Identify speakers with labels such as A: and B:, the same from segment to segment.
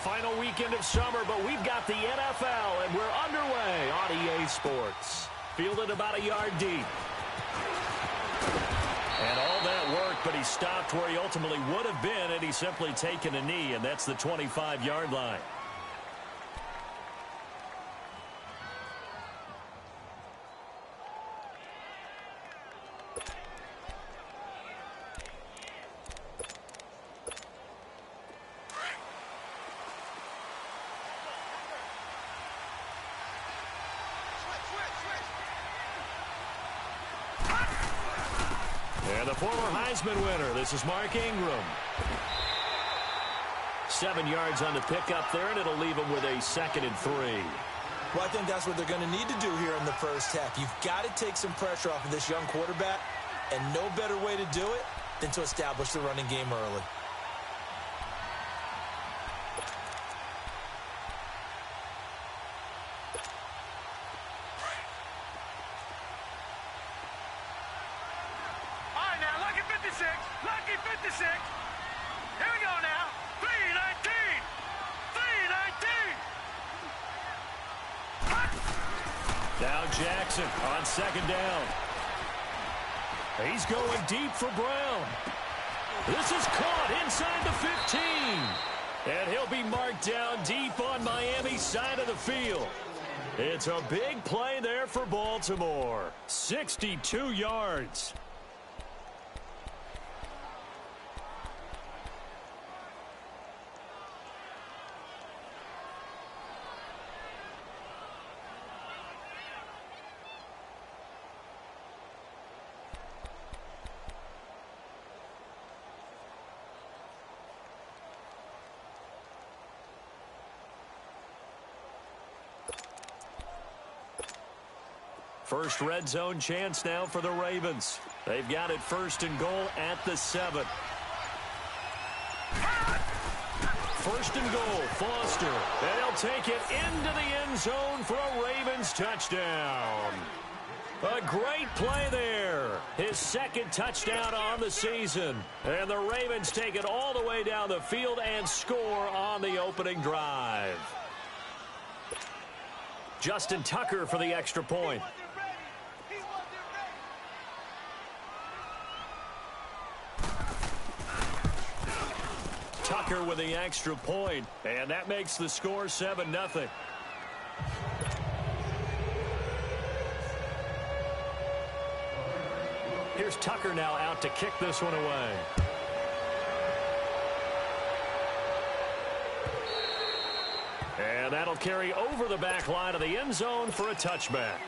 A: final weekend of summer, but we've got the NFL, and we're underway on EA Sports. Fielded about a yard deep. And all that work, but he stopped where he ultimately would have been had he simply taken a knee, and that's the 25-yard line. And the former Heisman winner, this is Mark Ingram. 7 yards on the pickup there, and it'll leave him with a 2nd and 3.
B: Well, I think that's what they're going to need to do here in the first half. You've got to take some pressure off of this young quarterback, and no better way to do it than to establish the running game early.
C: Lucky 56. Here we go now. 319. 319.
A: Now Jackson on 2nd down. He's going deep for Brown. This is caught inside the 15. And he'll be marked down deep on Miami's side of the field. It's a big play there for Baltimore. 62 yards. First red zone chance now for the Ravens. They've got it 1st and goal at the 7. 1st and goal, Foster. And he'll take it into the end zone for a Ravens touchdown. A great play there. His 2nd touchdown on the season. And the Ravens take it all the way down the field and score on the opening drive. Justin Tucker for the extra point. Tucker with the extra point, and that makes the score 7-0. Here's Tucker now out to kick this one away. And that'll carry over the back line of the end zone for a touchback.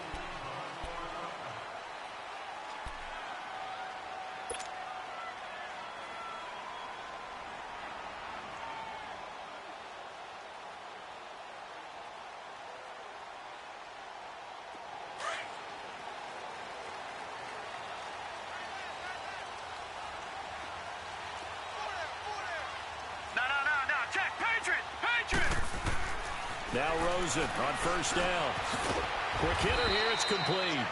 A: Now Rosen on 1st down. Quick hitter here, it's complete.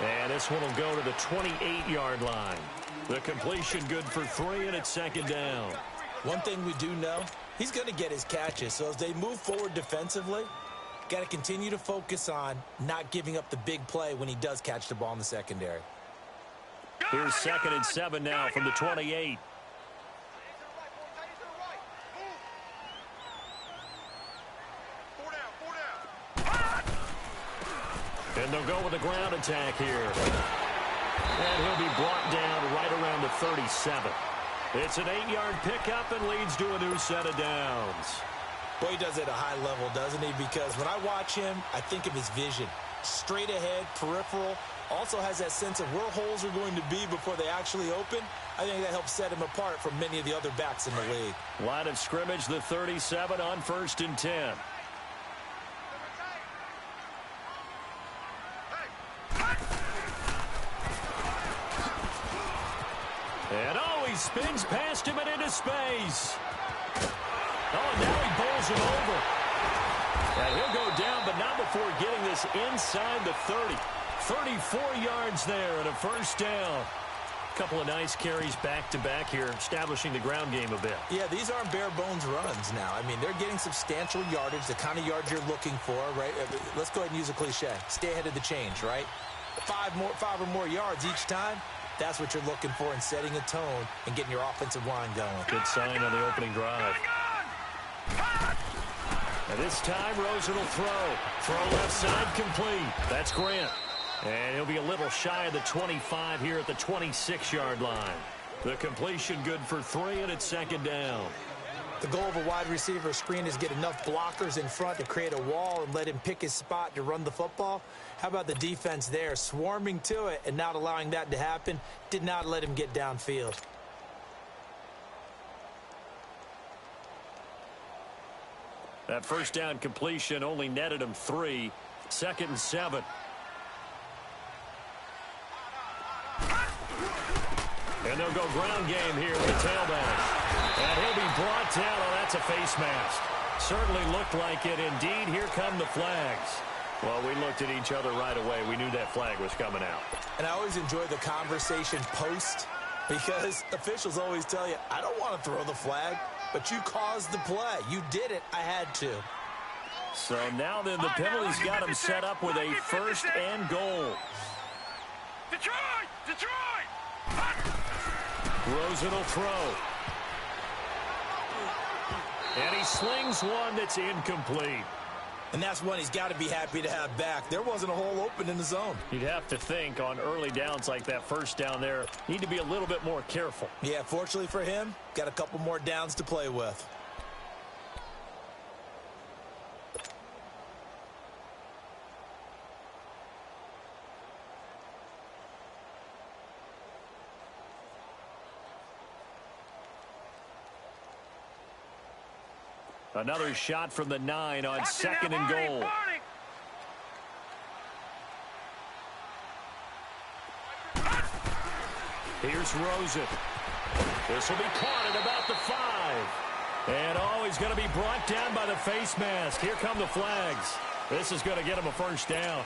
A: And this one will go to the 28-yard line. The completion good for 3, and it's 2nd down.
B: One thing we do know, he's going to get his catches. So as they move forward defensively, got to continue to focus on not giving up the big play when he does catch the ball in the secondary.
A: Here's 2nd and 7 now from the 28. And they'll go with a ground attack here. And he'll be brought down right around the 37. It's an 8-yard pickup and leads to a new set of downs.
B: Well, he does it at a high level, doesn't he? Because when I watch him, I think of his vision. Straight ahead, peripheral. Also has that sense of where holes are going to be before they actually open. I think that helps set him apart from many of the other backs in the league.
A: Line of scrimmage, the 37 on 1st and 10. And he spins past him and into space. Oh, now he bowls him over. And he'll go down, but not before getting this inside the 30. 34 yards there and a 1st down. couple of nice carries back-to-back here, establishing the ground game a bit.
B: Yeah, these aren't bare-bones runs now. I mean, they're getting substantial yardage, the kind of yards you're looking for, right? Let's go ahead and use a cliche. Stay ahead of the change, right? Five or more yards each time. That's what you're looking for in setting a tone and getting your offensive line going.
A: Good sign on the opening drive. And this time, Rosen will throw. Throw left side complete. That's Grant. And he'll be a little shy of the 25 here at the 26-yard line. The completion good for 3, and it's second down.
B: The goal of a wide receiver screen is get enough blockers in front to create a wall and let him pick his spot to run the football. How about the defense there, swarming to it and not allowing that to happen? Did not let him get downfield.
A: That first down completion only netted him 3. 2nd and 7. And they'll go ground game here with the tailback. And he'll be brought down. Oh, that's a face mask. Certainly looked like it. Indeed, here come the flags. Well, we looked at each other right away. We knew that flag was coming out.
B: And I always enjoy the conversation post because officials always tell you, I don't want to throw the flag, but you caused the play. You did it. I had to.
A: So now then the penalty's got him set up with a 1st and goal.
C: Detroit! Detroit!
A: Rosen will throw. And he slings one that's incomplete.
B: And that's one he's got to be happy to have back. There wasn't a hole open in the zone.
A: You'd have to think on early downs like that first down there, need to be a little bit more careful.
B: Yeah, fortunately for him, got a couple more downs to play with.
A: Another shot from the 9 on 2nd and goal. Here's Rosen. This will be caught at about the 5. And oh, he's going to be brought down by the face mask. Here come the flags. This is going to get him a 1st down.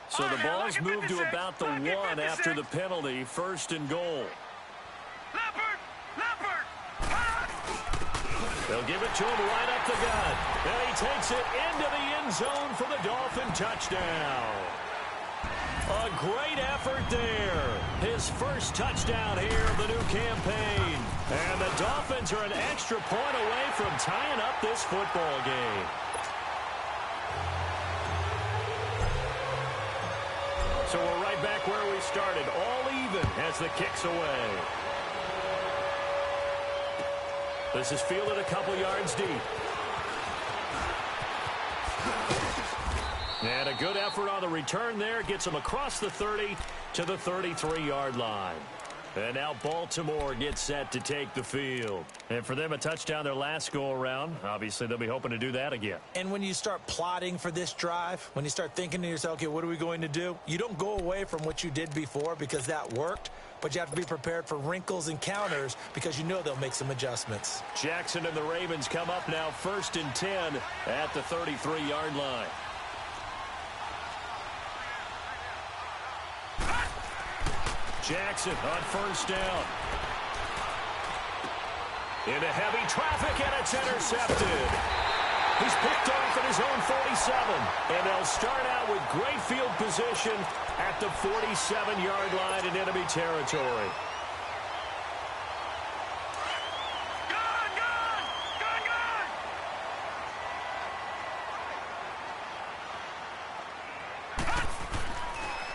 A: So the ball's moved to about the 1 after the penalty. 1st and goal. They'll give it to him right up the gut. And he takes it into the end zone for the Dolphin touchdown. A great effort there. His first touchdown here of the new campaign. And the Dolphins are an extra point away from tying up this football game. So we're right back where we started, all even as the kick's away. This is fielded a couple yards deep. And a good effort on the return there. Gets him across the 30 to the 33-yard line. And now Baltimore gets set to take the field. And for them, a touchdown their last go-around. Obviously, they'll be hoping to do that again.
B: And when you start plotting for this drive, when you start thinking to yourself, okay, what are we going to do? You don't go away from what you did before because that worked, but you have to be prepared for wrinkles and counters because you know they'll make some adjustments.
A: Jackson and the Ravens come up now 1st and 10 at the 33-yard line. Jackson on 1st down. Into heavy traffic, and it's intercepted. He's picked off at his own 47. And they'll start out with great field position at the 47-yard line in enemy territory.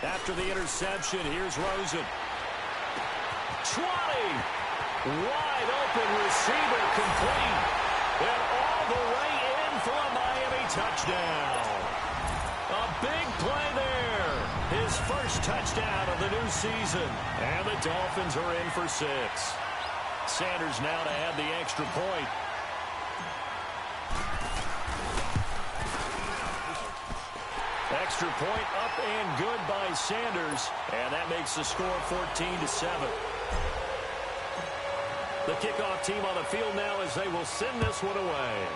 A: After the interception, here's Rosen. 20. Wide open receiver complete. And all the way in for a Miami touchdown. A big play there. His first touchdown of the new season. And the Dolphins are in for 6. Sanders now to add the extra point. Extra point up and good by Sanders. And that makes the score 14-7. The kickoff team on the field now as they will send this one away.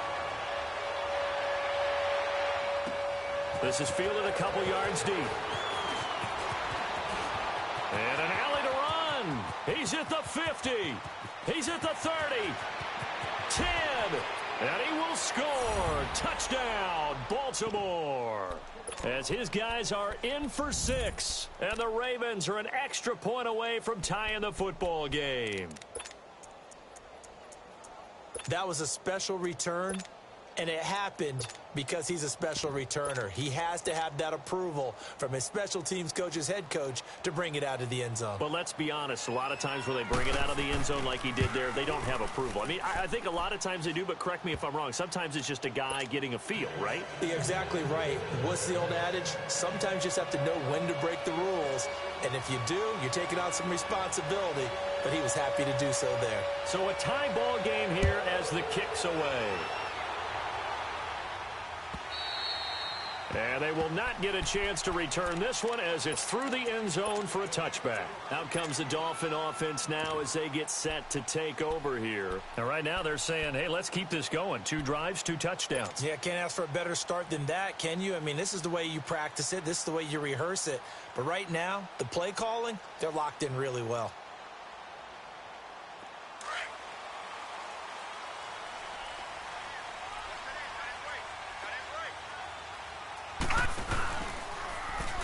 A: This is fielded a couple yards deep. And an alley to run. He's at the 50. He's at the 30. 10. And he will score. Touchdown, Baltimore. As his guys are in for 6. And the Ravens are an extra point away from tying the football game.
B: That was a special return, and it happened because he's a special returner. He has to have that approval from his special teams coach's head coach to bring it out of the end zone.
A: But let's be honest, a lot of times when they bring it out of the end zone like he did there, they don't have approval. I mean, I think a lot of times they do, but correct me if I'm wrong. Sometimes it's just a guy getting a feel, right?
B: You're exactly right. What's the old adage? Sometimes you just have to know when to break the rules. And if you do, you're taking on some responsibility. But he was happy to do so there.
A: So a tie ball game here as the kick's away. And they will not get a chance to return this one as it's through the end zone for a touchback. Out comes the Dolphin offense now as they get set to take over here. And right now they're saying, hey, let's keep this going. 2 drives, 2 touchdowns.
B: Yeah, can't ask for a better start than that, can you? I mean, this is the way you practice it. This is the way you rehearse it. But right now, the play calling, they're locked in really well.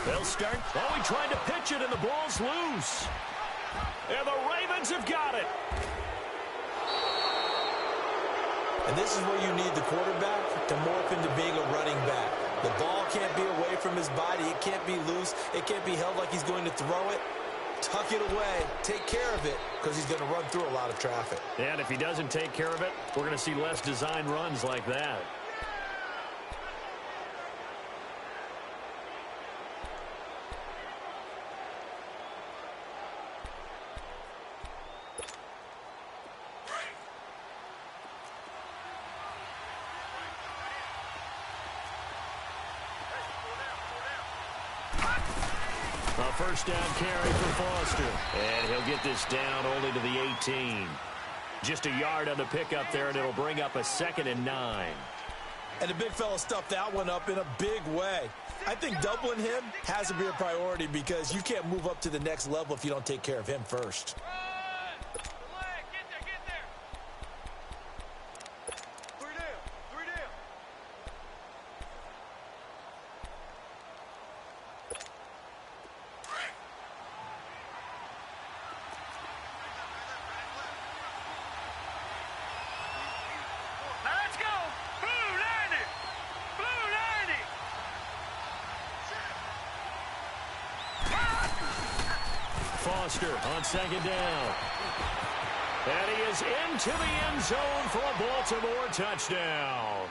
A: They'll start. Oh, he tried to pitch it, and the ball's loose. And the Ravens have got it.
B: And this is where you need the quarterback to morph into being a running back. The ball can't be away from his body. It can't be loose. It can't be held like he's going to throw it. Tuck it away. Take care of it because he's going to run through a lot of traffic.
A: And if he doesn't take care of it, we're going to see less design runs like that. First down carry for Foster. And he'll get this down only to the 18. Just a yard on the pickup there, and it'll bring up a 2nd and 9.
B: And the big fella stuffed that one up in a big way. I think doubling him has to be a priority because you can't move up to the next level if you don't take care of him first.
A: Foster on 2nd down. And he is into the end zone for a Baltimore touchdown.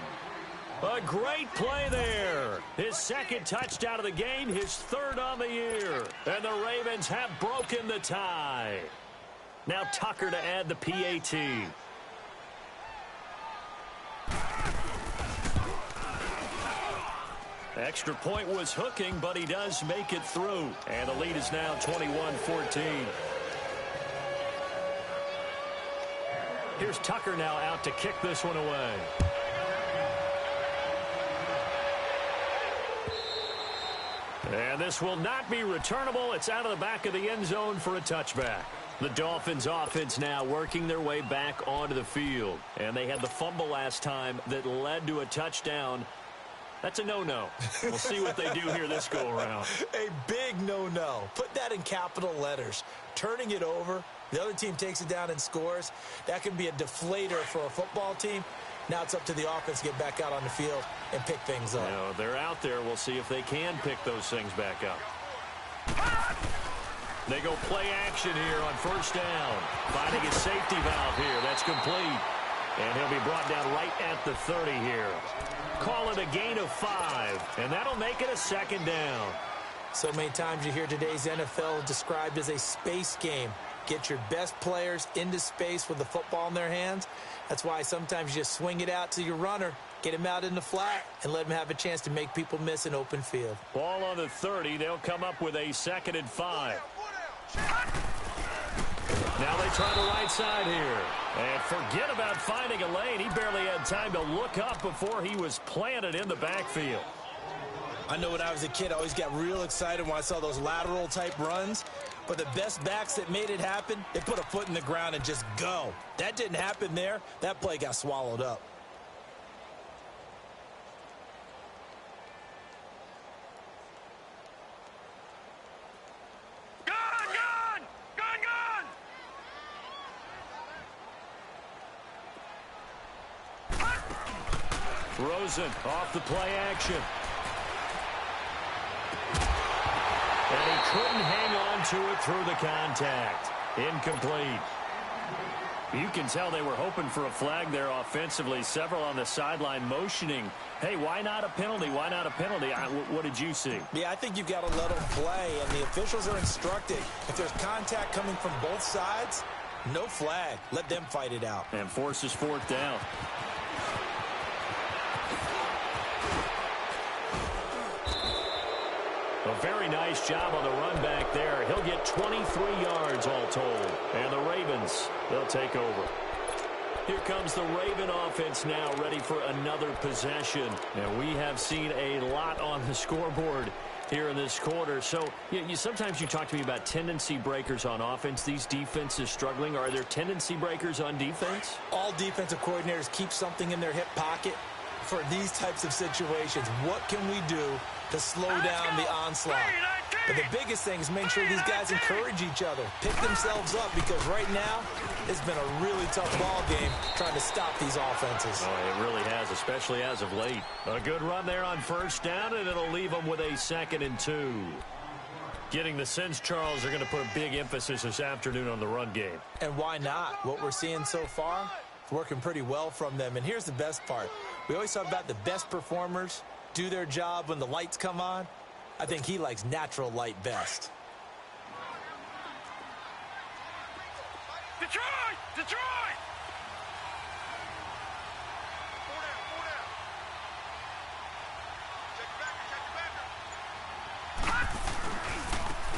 A: A great play there. His 2nd touchdown of the game, his 3rd on the year. And the Ravens have broken the tie. Now Tucker to add the PAT. Extra point was hooking, but he does make it through. And the lead is now 21-14. Here's Tucker now out to kick this one away. And this will not be returnable. It's out of the back of the end zone for a touchback. The Dolphins offense now working their way back onto the field. And they had the fumble last time that led to a touchdown. That's a no-no. We'll see what they do here this go-around.
B: A big no-no. Put that in capital letters. Turning it over, the other team takes it down and scores. That can be a deflator for a football team. Now it's up to the offense to get back out on the field and pick things up.
A: You know, they're out there. We'll see if they can pick those things back up. They go play action here on 1st down. Finding a safety valve here. That's complete. And he'll be brought down right at the 30 here. Call it a gain of 5, and that'll make it a 2nd down.
B: So many times you hear today's NFL described as a space game. Get your best players into space with the football in their hands. That's why sometimes you just swing it out to your runner, get him out in the flat, and let him have a chance to make people miss an open field.
A: Ball on the 30. They'll come up with a 2nd and 5. Now they try the right side here. And forget about finding a lane. He barely had time to look up before he was planted in the backfield.
B: I know when I was a kid, I always got real excited when I saw those lateral-type runs. But the best backs that made it happen, they put a foot in the ground and just go. That didn't happen there. That play got swallowed up.
A: Rosen off the play action. And he couldn't hang on to it through the contact. Incomplete. You can tell they were hoping for a flag there offensively. Several on the sideline motioning, hey, why not a penalty? Why not a penalty? What did you see?
B: Yeah, I think you've got to let them play, and the officials are instructed. If there's contact coming from both sides, no flag. Let them fight it out.
A: And forces 4th down. A very nice job on the run back there. He'll get 23 yards all told. And the Ravens, they'll take over. Here comes the Raven offense now, ready for another possession. And we have seen a lot on the scoreboard here in this quarter. So sometimes you talk to me about tendency breakers on offense. These defenses struggling. Are there tendency breakers on defense?
B: All defensive coordinators keep something in their hip pocket for these types of situations. What can we do to slow down the onslaught? But the biggest thing is make sure these guys encourage each other, pick themselves up, because right now it's been a really tough ball game trying to stop these offenses.
A: Oh, it really has, especially as of late. A good run there on 1st down, and it'll leave them with a 2nd and 2. Getting the sense, Charles, are going to put a big emphasis this afternoon on the run game.
B: And why not? What we're seeing so far is working pretty well from them. And here's the best part. We always talk about the best performers do their job when the lights come on. I think he likes natural light best.
C: Detroit! Detroit!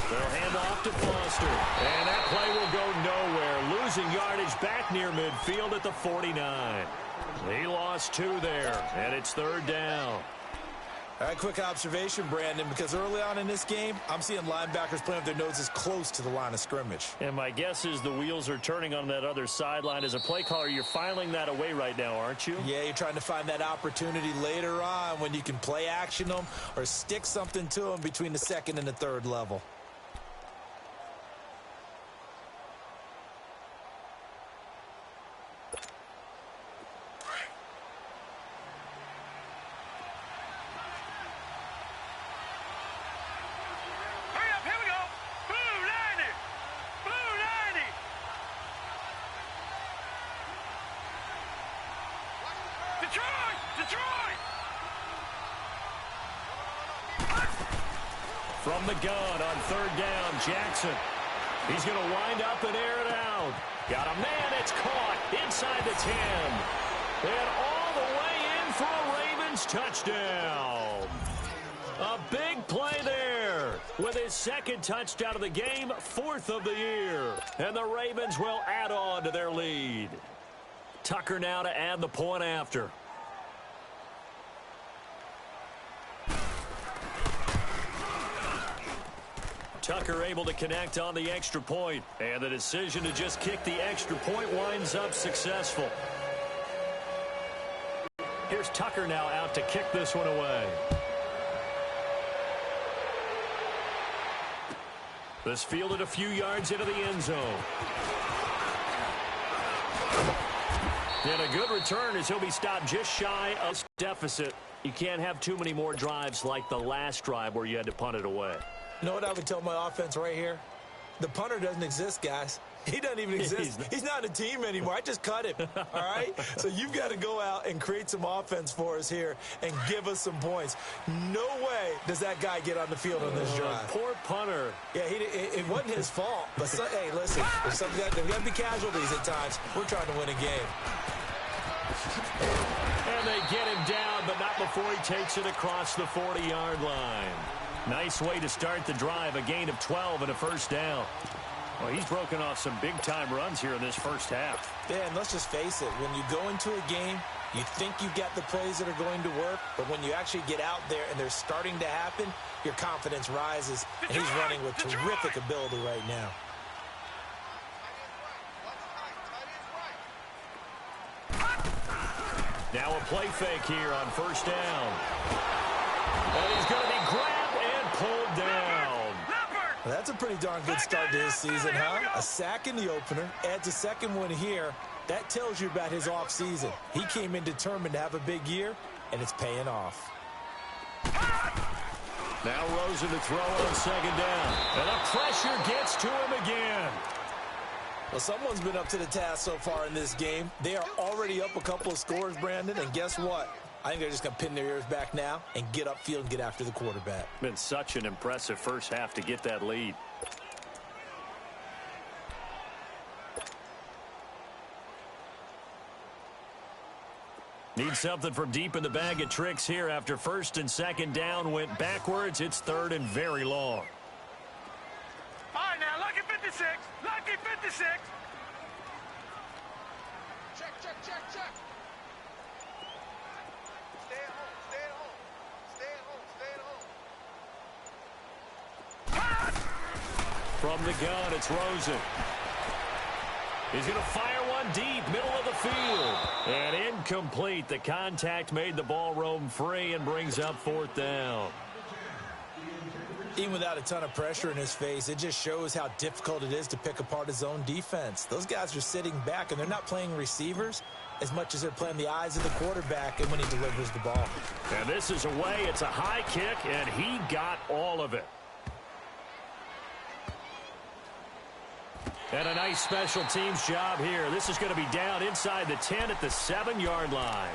A: They'll hand off to Foster. And that play will go nowhere. Losing yardage back near midfield at the 49. He lost 2 there, and it's 3rd down.
B: All right, quick observation, Brandon, because early on in this game, I'm seeing linebackers playing with their noses close to the line of scrimmage.
A: And my guess is the wheels are turning on that other sideline. As a play caller, you're filing that away right now, aren't you?
B: Yeah, you're trying to find that opportunity later on when you can play action them or stick something to them between the 2nd and the 3rd level.
A: From the gun on 3rd down, Jackson. He's going to wind up and air it out. Got a man, it's caught inside the 10. And all the way in for a Ravens touchdown. A big play there with his 2nd touchdown of the game, 4th of the year. And the Ravens will add on to their lead. Tucker now to add the point after. Tucker able to connect on the extra point. And the decision to just kick the extra point winds up successful. Here's Tucker now out to kick this one away. This fielded a few yards into the end zone. And a good return as he'll be stopped just shy of deficit. You can't have too many more drives like the last drive where you had to punt it away.
B: You know what I would tell my offense right here? The punter doesn't exist, guys. He doesn't even exist. He's not a team anymore. I just cut him, all right? So you've got to go out and create some offense for us here and give us some points. No way does that guy get on the field on this drive.
A: Poor punter.
B: Yeah, it wasn't his fault. But, hey, listen, there's got to be casualties at times. We're trying to win a game.
A: And they get him down, but not before he takes it across the 40-yard line. Nice way to start the drive, a gain of 12 and a first down. Well, he's broken off some big-time runs here in this first half.
B: Yeah, and let's just face it. When you go into a game, you think you've got the plays that are going to work, but when you actually get out there and they're starting to happen, your confidence rises, and he's running with terrific ability right now.
A: Now a play fake here on first down. And he's going to be grabbed and pulled down.
B: Well, that's a pretty darn good start to his season, huh? A sack in the opener, adds a second one here. That tells you about his offseason. He came in determined to have a big year, and it's paying off.
A: Now Rosen to throw on second down. And the pressure gets to him again.
B: Well, someone's been up to the task so far in this game. They are already up a couple of scores, Brandon, and guess what? I think they're just going to pin their ears back now and get upfield and get after the quarterback.
A: Been such an impressive first half to get that lead. Need something from deep in the bag of tricks here after first and second down went backwards. It's third and very long.
C: All right, now, lucky 56. Lucky 56. Check. Stay at home.
A: From the gun, it's Rosen. He's going to fire one deep, middle of the field. And incomplete. The contact made the ball roam free and brings up fourth down.
B: Even without a ton of pressure in his face, it just shows how difficult it is to pick apart his own defense. Those guys are sitting back, and they're not playing receivers as much as they're playing the eyes of the quarterback and when he delivers the ball.
A: And this is away. It's a high kick, and he got all of it. And a nice special teams job here. This is going to be down inside the 10 at the 7-yard line.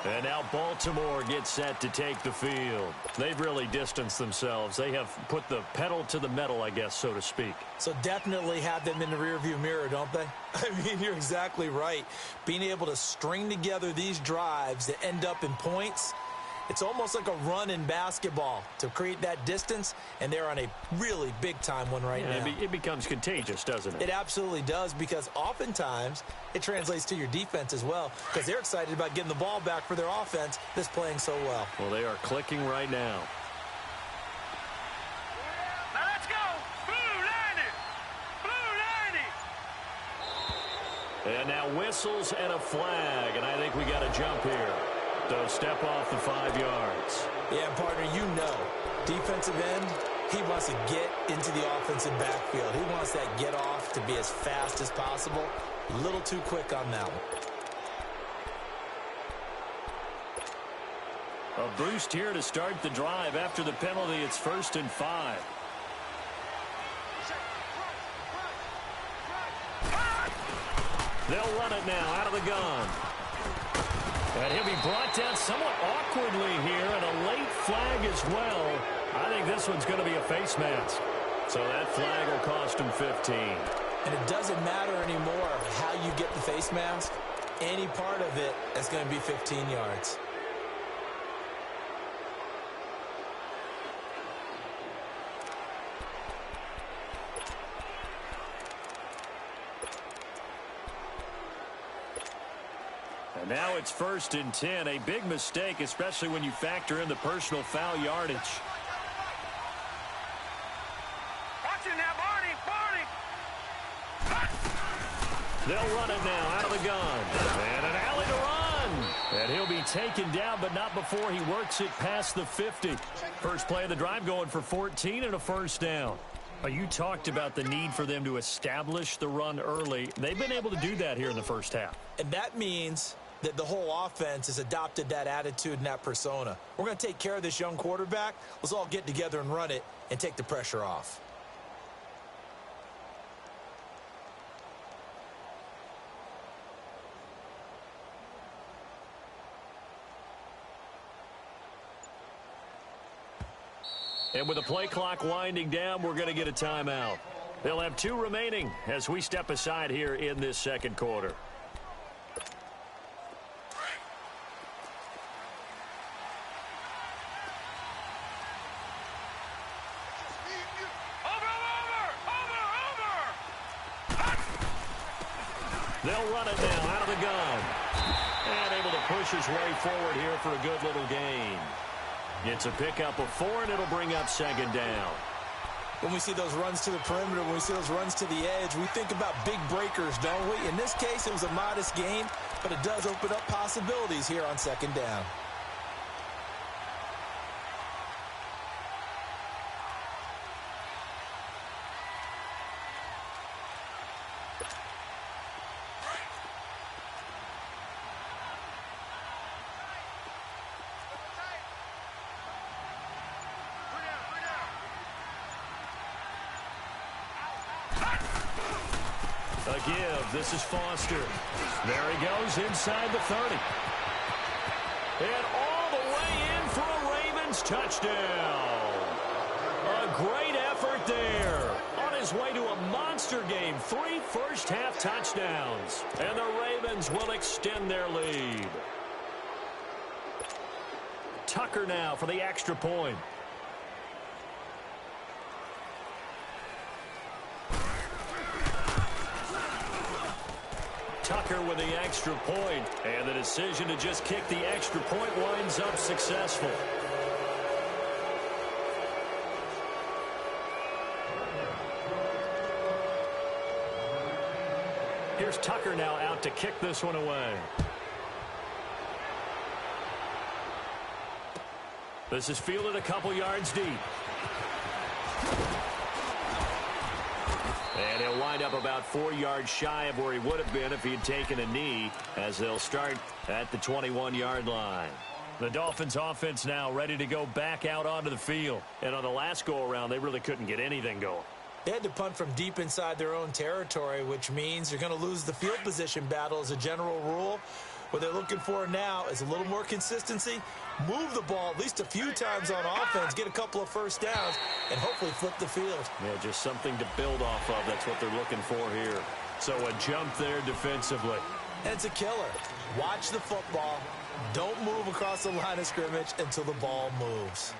A: And now Baltimore gets set to take the field. They've really distanced themselves. They have put the pedal to the metal, I guess, so to speak.
B: So definitely have them in the rearview mirror, don't they? I mean, you're exactly right. Being able to string together these drives that end up in points, it's almost like a run in basketball to create that distance, and they're on a really big-time one right now.
A: It becomes contagious, doesn't it?
B: It absolutely does, because oftentimes it translates to your defense as well, because they're excited about getting the ball back for their offense that's playing so well.
A: Well, they are clicking right now.
C: Now let's go. Blue 90.
A: And now whistles and a flag, and I think we got a jump here. So step off the 5 yards.
B: Yeah, partner, you know, defensive end, he wants to get into the offensive backfield. He wants that get off to be as fast as possible. A little too quick on that one.
A: A boost here to start the drive. After the penalty, it's 1st and 5. They'll run it now out of the gun. And he'll be brought down somewhat awkwardly here, and a late flag as well. I think this one's going to be a face mask. So that flag will cost him 15.
B: And it doesn't matter anymore how you get the face mask. Any part of it is going to be 15 yards.
A: And now it's 1st and 10. A big mistake, especially when you factor in the personal foul yardage.
C: Watch it now, Barney.
A: They'll run it now out of the gun. And an alley to run. And he'll be taken down, but not before he works it past the 50. First play of the drive going for 14 and a first down. You talked about the need for them to establish the run early. They've been able to do that here in the first half.
B: And that means that the whole offense has adopted that attitude and that persona. We're going to take care of this young quarterback. Let's all get together and run it and take the pressure off.
A: And with the play clock winding down, we're going to get a timeout. They'll have 2 remaining as we step aside here in this second quarter. They'll run it now out of the gun. And able to push his way forward here for a good little gain. It's a pickup of 4, and it'll bring up second down.
B: When we see those runs to the perimeter, when we see those runs to the edge, we think about big breakers, don't we? In this case, it was a modest gain, but it does open up possibilities here on second down.
A: A give. This is Foster. There he goes inside the 30. And all the way in for a Ravens touchdown. A great effort there. On his way to a monster game. 3 first-half touchdowns. And the Ravens will extend their lead. Tucker now for the extra point. Tucker with the extra point, and the decision to just kick the extra point winds up successful. Here's Tucker now out to kick this one away. This is fielded a couple yards deep. And he'll wind up about 4 yards shy of where he would have been if he had taken a knee, as they'll start at the 21-yard line. The Dolphins offense now ready to go back out onto the field. And on the last go-around, they really couldn't get anything going.
B: They had to punt from deep inside their own territory, which means you're going to lose the field position battle as a general rule. What they're looking for now is a little more consistency, move the ball at least a few times on offense, get a couple of first downs, and hopefully flip the field.
A: Yeah, just something to build off of. That's what they're looking for here. So a jump there defensively.
B: And it's a killer. Watch the football. Don't move across the line of scrimmage until the ball moves.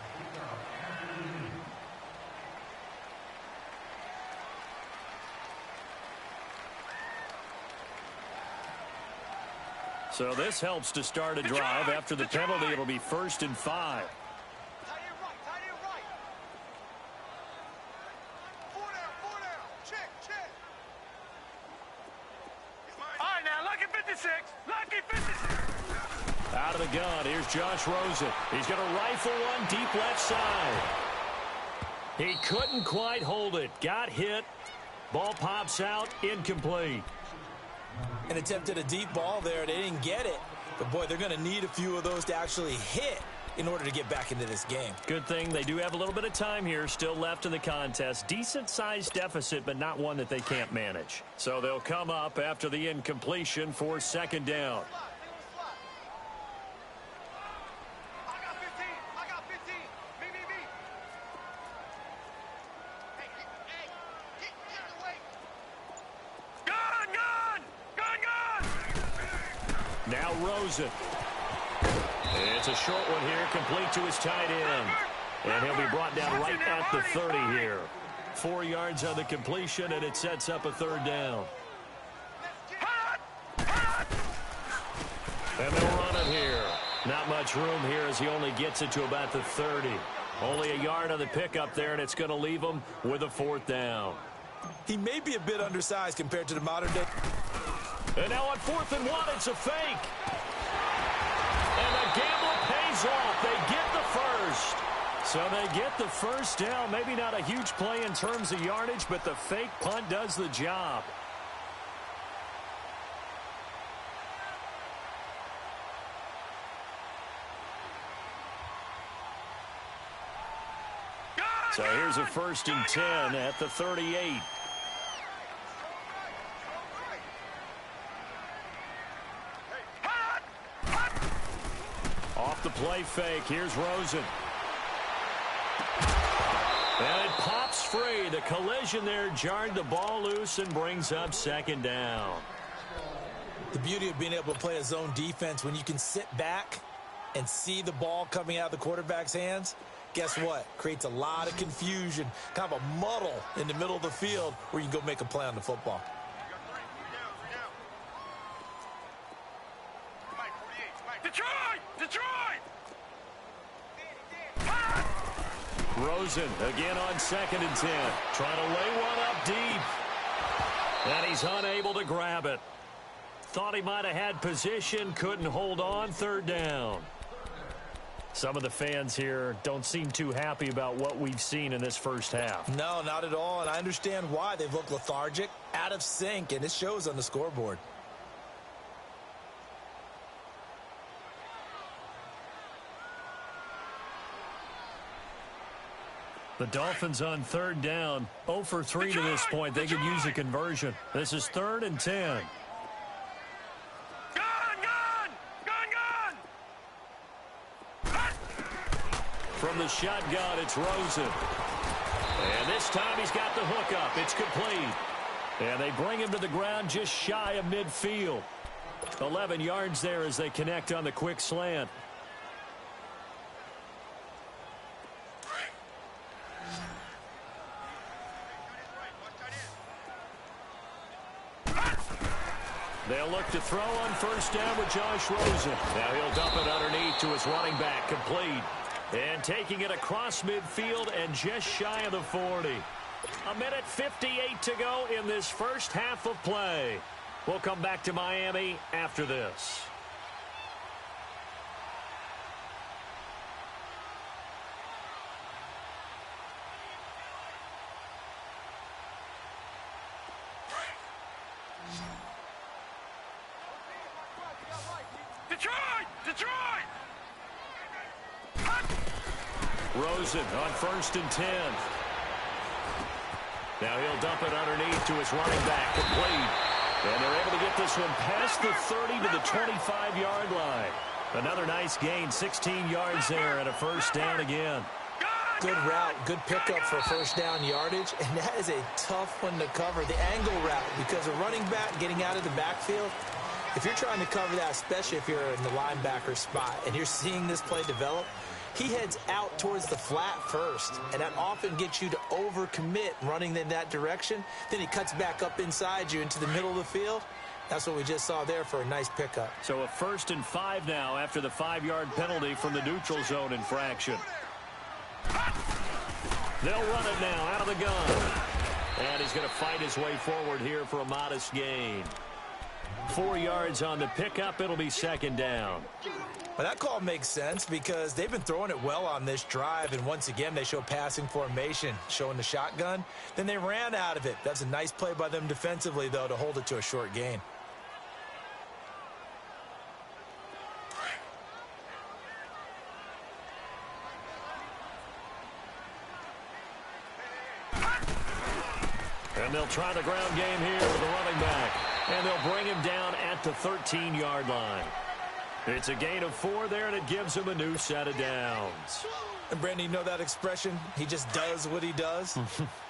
A: So this helps to start a drive. After the penalty, it'll be 1st and 5.
C: Tight end right. 4 down. Check. All right, now, lucky 56. Lucky 56.
A: Out of the gun, here's Josh Rosen. He's going to rifle one deep left side. He couldn't quite hold it. Got hit. Ball pops out, incomplete.
B: And attempted a deep ball there. They didn't get it. But, boy, they're going to need a few of those to actually hit in order to get back into this game.
A: Good thing they do have a little bit of time here still left in the contest. Decent-sized deficit, but not one that they can't manage. So they'll come up after the incompletion for second down.
C: I got 15. Me. Hey, get away. Gun!
A: Now Rosen. It's a short one here, complete to his tight end. And he'll be brought down right at the 30 here. 4 yards on the completion, and it sets up a third down. And they'll run it here. Not much room here as he only gets it to about the 30. Only a yard on the pickup there, and it's going to leave him with a 4th down.
B: He may be a bit undersized compared to the modern day.
A: And now on 4th and 1, it's a fake. And the gamble pays off. They get the first. So they get the first down. Maybe not a huge play in terms of yardage, but the fake punt does the job. So here's a 1st and 10 at the 38. Off the play fake, here's Rosen. free. The collision there jarred the ball loose and brings up second down.
B: The beauty of being able to play a zone defense when you can sit back and see the ball coming out of the quarterback's hands, guess what? Creates a lot of confusion, kind of a muddle in the middle of the field where you can go make a play on the football.
C: Detroit! Detroit!
A: Rosen again on 2nd and 10. Trying to lay one up deep. And he's unable to grab it. Thought he might have had position, couldn't hold on, 3rd down. Some of the fans here don't seem too happy about what we've seen in this first half.
B: No, not at all, and I understand why. They've looked lethargic, out of sync, and it shows on the scoreboard.
A: The Dolphins on 3rd down, 0 for 3 to this point. They could use a conversion. This is 3rd and 10. From the shotgun, it's Rosen. And this time he's got the hook up. It's complete. And they bring him to the ground just shy of midfield. 11 yards there as they connect on the quick slant. They'll look to throw on 1st down with Josh Rosen. Now he'll dump it underneath to his running back, complete. And taking it across midfield and just shy of the 40. 1:58 to go in this first half of play. We'll come back to Miami after this.
C: Detroit! Detroit!
A: Rosen on 1st and 10. Now he'll dump it underneath to his running back, complete. And they're able to get this one past the 30 to the 25-yard line. Another nice gain, 16 yards there and a 1st down again.
B: Good route, good pickup for 1st down yardage, and that is a tough one to cover, the angle route, because a running back getting out of the backfield, if you're trying to cover that, especially if you're in the linebacker spot and you're seeing this play develop, he heads out towards the flat first, and that often gets you to overcommit running in that direction. Then he cuts back up inside you into the middle of the field. That's what we just saw there for a nice pickup.
A: So a 1st and 5 now after the 5-yard penalty from the neutral zone infraction. They'll run it now out of the gun. And he's going to fight his way forward here for a modest gain. 4 yards on the pickup. It'll be 2nd down.
B: Well, that call makes sense because they've been throwing it well on this drive, and once again they show passing formation, showing the shotgun. Then they ran out of it. That's a nice play by them defensively, though, to hold it to a short gain.
A: And they'll try the ground game here with the running back. And they'll bring him down at the 13-yard line. It's a gain of 4 there, and it gives him a new set of downs.
B: And, Brandon, you know that expression? He just does what he does?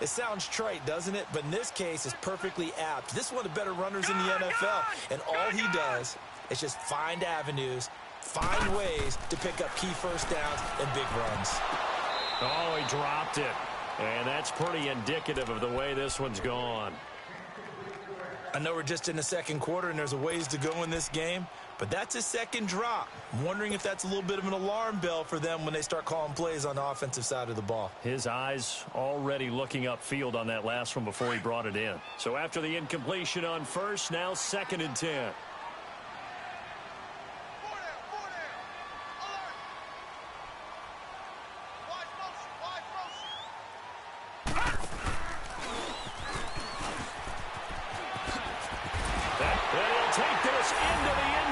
B: It sounds trite, doesn't it? But in this case, it's perfectly apt. This is one of the better runners in the NFL. And all he does is just find avenues, find ways to pick up key 1st downs and big runs.
A: Oh, he dropped it. And that's pretty indicative of the way this one's gone.
B: I know we're just in the 2nd quarter and there's a ways to go in this game, but that's a 2nd drop. I'm wondering if that's a little bit of an alarm bell for them when they start calling plays on the offensive side of the ball.
A: His eyes already looking upfield on that last one before he brought it in. So after the incompletion on 1st, now 2nd and 10.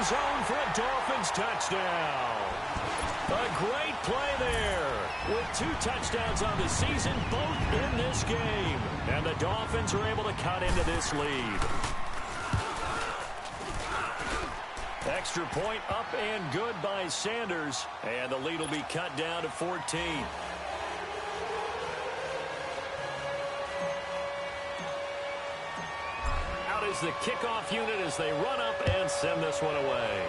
A: Zone for a Dolphins touchdown. A great play there with 2 touchdowns on the season, both in this game. And the Dolphins are able to cut into this lead. Extra point up and good by Sanders. And the lead will be cut down to 14. is the kickoff unit as they run up and send this one away.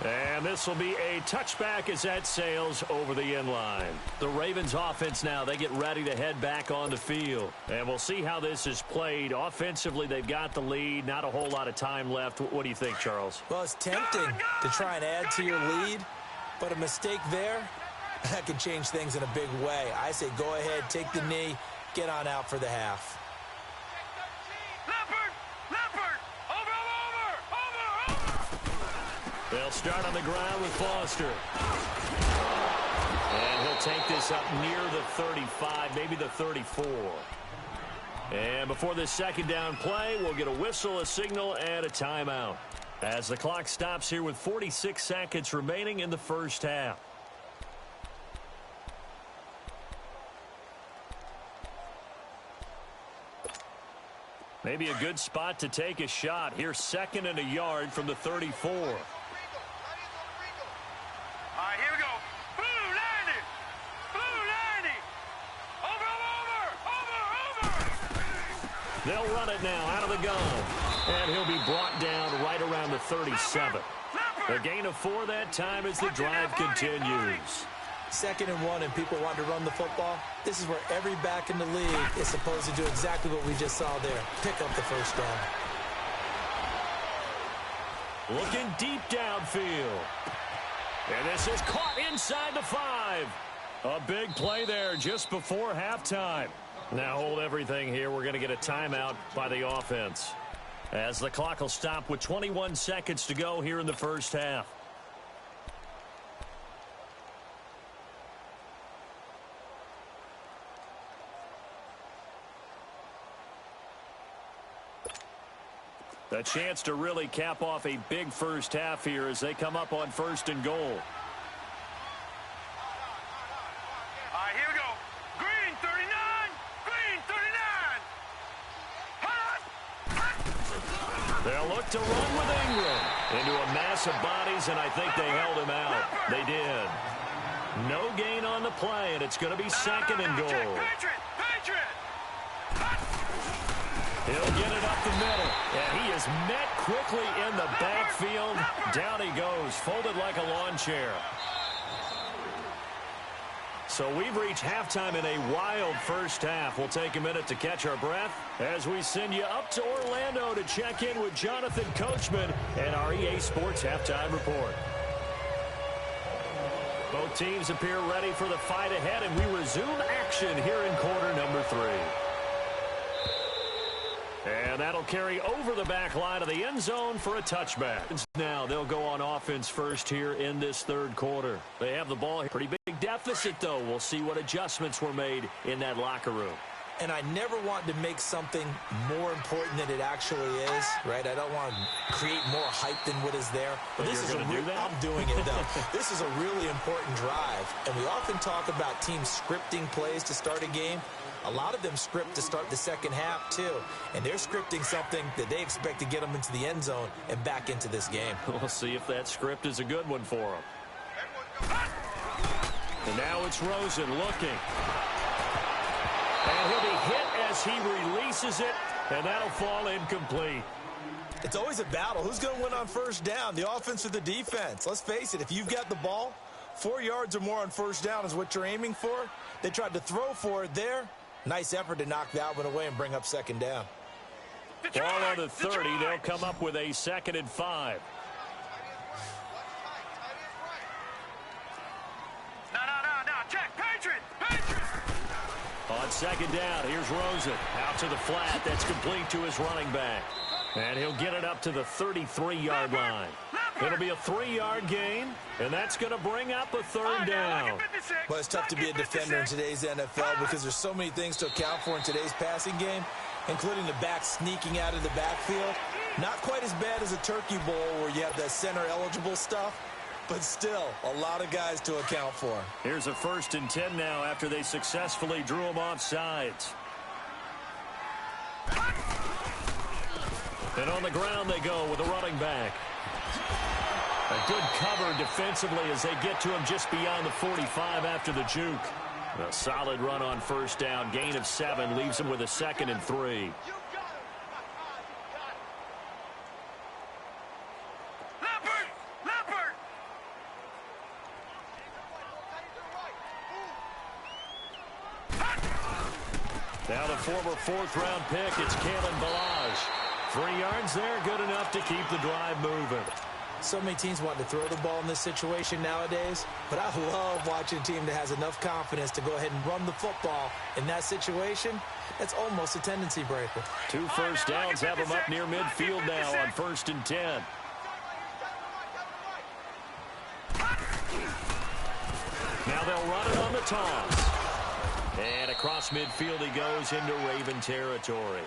A: And this will be a touchback as that sails over the end line. The Ravens offense now, they get ready to head back on the field. And we'll see how this is played. Offensively, they've got the lead. Not a whole lot of time left. What do you think, Charles?
B: Well, it's tempting to try and add to your lead, but a mistake there, that can change things in a big way. I say go ahead, take the knee, get on out for the half.
A: They'll start on the ground with Foster. And he'll take this up near the 35, maybe the 34. And before this second down play, we'll get a whistle, a signal, and a timeout. As the clock stops here with 46 seconds remaining in the first half. Maybe a good spot to take a shot. Here's 2nd and a yard from the 34.
C: All right, here we go. Blue 90. Blue 90. Over.
A: They'll run it now out of the gun. And he'll be brought down right around the 37. A gain of 4 that time as the drive continues.
B: 2nd and 1 and people want to run the football. This is where every back in the league is supposed to do exactly what we just saw there. Pick up the first down.
A: Looking deep downfield. And this is caught inside the 5. A big play there just before halftime. Now hold everything here. We're going to get a timeout by the offense. As the clock will stop with 21 seconds to go here in the first half. A chance to really cap off a big first half here as they come up on 1st and goal.
C: All right, here we go. Green 39. Green 39.
A: They'll look to run with Ingram into a mass of bodies, and I think they held him out. They did. No gain on the play, and it's going to be 2nd and goal.
C: Patriot.
A: He'll get it up the middle, and he is met quickly in the backfield. Down he goes, folded like a lawn chair. So we've reached halftime in a wild first half. We'll take a minute to catch our breath as we send you up to Orlando to check in with Jonathan Coachman and our EA Sports Halftime Report. Both teams appear ready for the fight ahead, and we resume action here in quarter number 3. And that'll carry over the back line of the end zone for a touchback. Now they'll go on offense first here in this 3rd quarter. They have the ball. Pretty big deficit, though. We'll see what adjustments were made in that locker room.
B: And I never want to make something more important than it actually is, right? I don't want to create more hype than what is there. But this is I'm doing it, though. This is a really important drive. And we often talk about teams scripting plays to start a game. A lot of them script to start the second half, too. And they're scripting something that they expect to get them into the end zone and back into this game.
A: We'll see if that script is a good one for them. And now it's Rosen looking. And he'll be hit as he releases it, and that'll fall incomplete.
B: It's always a battle. Who's going to win on first down, the offense or the defense? Let's face it, if you've got the ball, 4 yards or more on first down is what you're aiming for. They tried to throw for it there. Nice effort to knock that one away and bring up 2nd down.
A: Ball on the 30. They'll come up with a 2nd and 5.
C: No. Check. Patriot.
A: On 2nd down, here's Rosen. Out to the flat. That's complete to his running back. And he'll get it up to the 33-yard line. It'll be a 3-yard gain, and that's going to bring up a 3rd down.
B: Well, it's tough to be a defender in today's NFL because there's so many things to account for in today's passing game, including the back sneaking out of the backfield. Not quite as bad as a turkey bowl where you have the center-eligible stuff, but still a lot of guys to account for.
A: Here's a 1st and 10 now after they successfully drew him off sides. And on the ground they go with a running back. A good cover defensively as they get to him just beyond the 45 after the juke. A solid run on first down. Gain of 7 leaves him with a 2nd and 3. Now the former 4th-round pick, it's Kalen Balaj. 3 yards there, good enough to keep the drive moving.
B: So many teams want to throw the ball in this situation nowadays, but I love watching a team that has enough confidence to go ahead and run the football in that situation. That's almost a tendency breaker.
A: 2 first downs have them up near midfield now on 1st and 10. Now they'll run it on the toss. And across midfield he goes into Raven territory.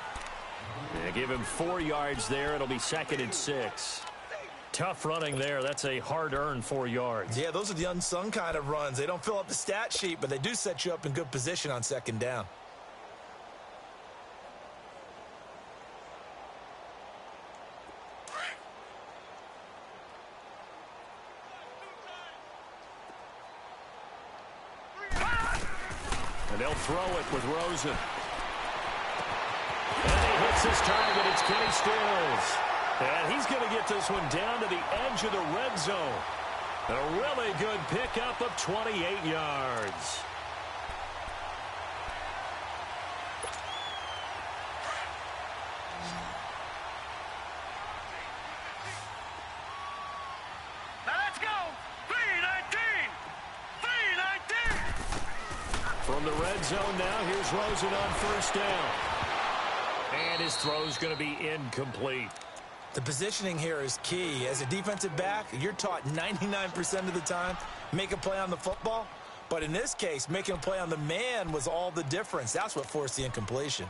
A: They give him 4 yards there. It'll be 2nd and 6. Tough running there. That's a hard-earned 4 yards.
B: Yeah, those are the unsung kind of runs. They don't fill up the stat sheet, but they do set you up in good position on 2nd down.
A: And they'll throw it with Rosen. And he hits his target. It's Kenny Stills. And he's going to get this one down to the edge of the red zone. A really good pickup of 28 yards.
C: Now let's go. 3-19. 3-19.
A: From the red zone now, here's Rosen on first down. And his throw's going to be incomplete.
B: The positioning here is key. As a defensive back, you're taught 99% of the time, make a play on the football. But in this case, making a play on the man was all the difference. That's what forced the incompletion.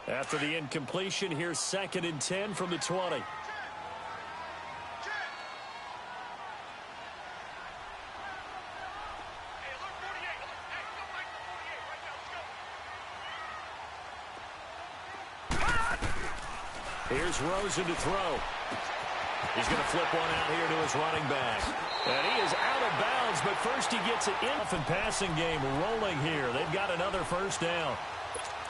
A: After the incompletion, here's 2nd and 10 from the 20. Here's Rosen to throw. He's going to flip one out here to his running back. And he is out of bounds, but first he gets it in. And passing game rolling here. They've got another first down.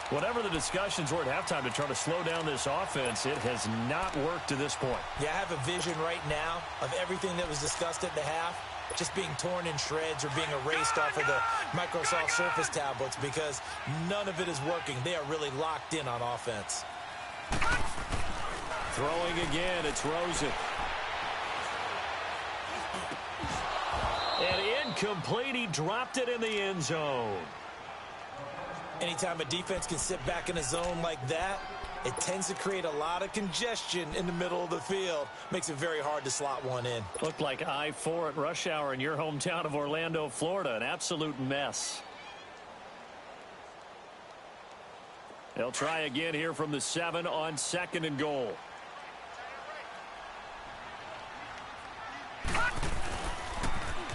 A: Whatever the discussions were at halftime to try to slow down this offense, it has not worked to this point.
B: Yeah, I have a vision right now of everything that was discussed at the half just being torn in shreds or being erased off of the Microsoft Surface tablets because none of it is working. They are really locked in on offense.
A: Throwing again, it's Rosen. And incomplete, he dropped it in the end zone.
B: Anytime a defense can sit back in a zone like that, it tends to create a lot of congestion in the middle of the field. Makes it very hard to slot one in.
A: Looked like I-4 at rush hour in your hometown of Orlando, Florida. An absolute mess. They'll try again here from the 7 on 2nd and goal.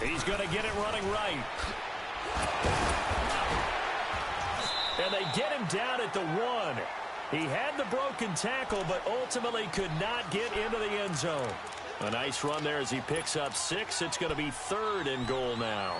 A: He's going to get it running right. And they get him down at the 1. He had the broken tackle, but ultimately could not get into the end zone. A nice run there as he picks up 6. It's going to be 3rd and goal now.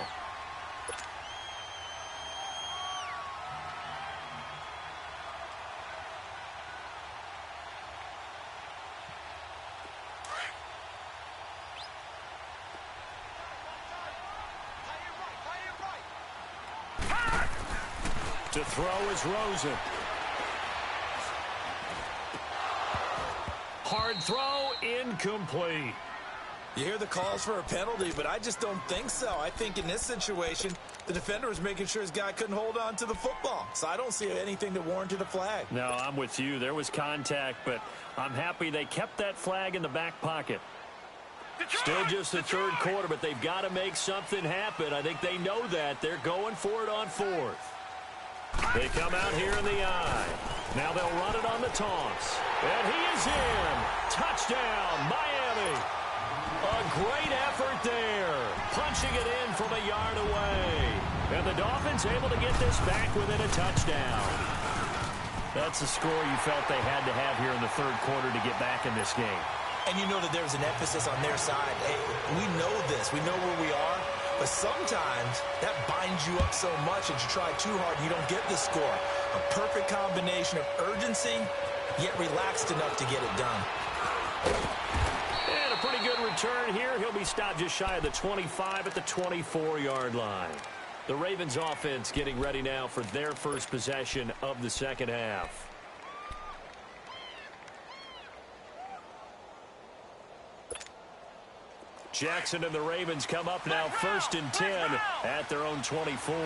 A: To throw is Rosen. Hard throw, incomplete.
B: You hear the calls for a penalty, but I just don't think so. I think in this situation, the defender was making sure his guy couldn't hold on to the football. So I don't see anything that warranted a flag.
A: No, I'm with you. There was contact, but I'm happy they kept that flag in the back pocket. Still just the 3rd quarter, but they've got to make something happen. I think they know that. They're going for it on 4th. They come out here in the eye. Now they'll run it on the toss. And he is in. Touchdown, Miami. A great effort there. Punching it in from a yard away. And the Dolphins able to get this back within a touchdown. That's the score you felt they had to have here in the 3rd quarter to get back in this game.
B: And you know that there's an emphasis on their side. Hey, we know this. We know where we are. But sometimes that binds you up so much that you try too hard and you don't get the score. A perfect combination of urgency, yet relaxed enough to get it done.
A: And a pretty good return here. He'll be stopped just shy of the 25 at the 24-yard line. The Ravens offense getting ready now for their first possession of the second half. Jackson and the Ravens come up now 1st and 10 at their own 24. And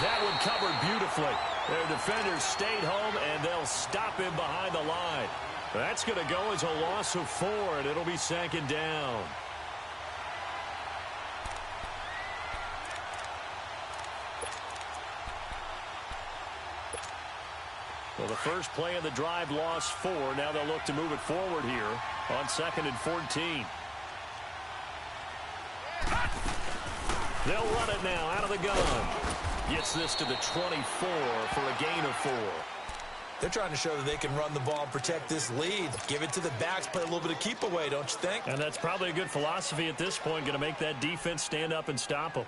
A: that one covered beautifully. Their defenders stayed home, and they'll stop him behind the line. That's going to go as a loss of 4, and it'll be 2nd down. Well, the first play of the drive lost 4. Now they'll look to move it forward here on 2nd and 14. They'll run it now out of the gun. Gets this to the 24 for a gain of 4.
B: They're trying to show that they can run the ball and protect this lead. Give it to the backs, play a little bit of keep away, don't you think?
A: And that's probably a good philosophy at this point, going to make that defense stand up and stop them.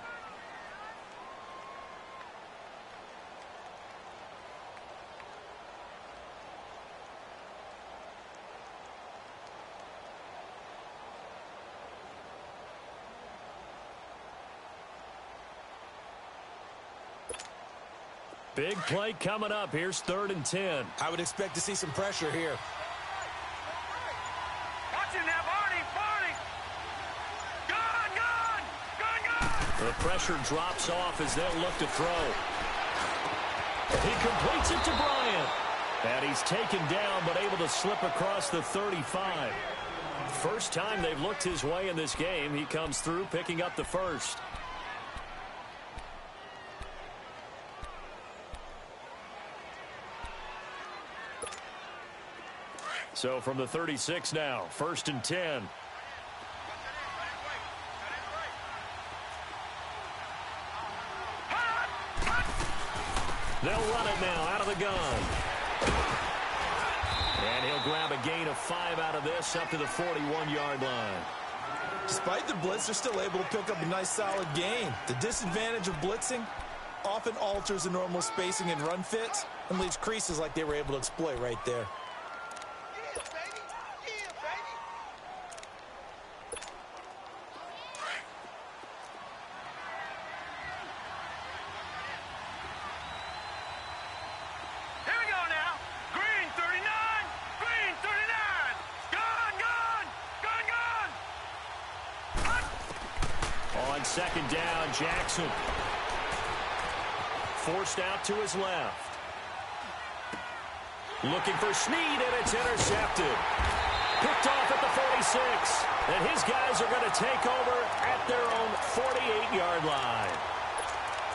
A: Big play coming up. Here's 3rd and 10.
B: I would expect to see some pressure here.
C: Watch him now, Barney! Gun!
A: The pressure drops off as they'll look to throw. He completes it to Bryant. And he's taken down but able to slip across the 35. First time they've looked his way in this game. He comes through picking up the first. So from the 36 now, 1st and 10. They'll run it now out of the gun. And he'll grab a gain of 5 out of this up to the 41-yard line.
B: Despite the blitz, they're still able to pick up a nice solid gain. The disadvantage of blitzing often alters the normal spacing and run fits and leaves creases like they were able to exploit right there.
A: Second down, Jackson. Forced out to his left. Looking for Snead, and it's intercepted. Picked off at the 46. And his guys are going to take over at their own 48-yard line.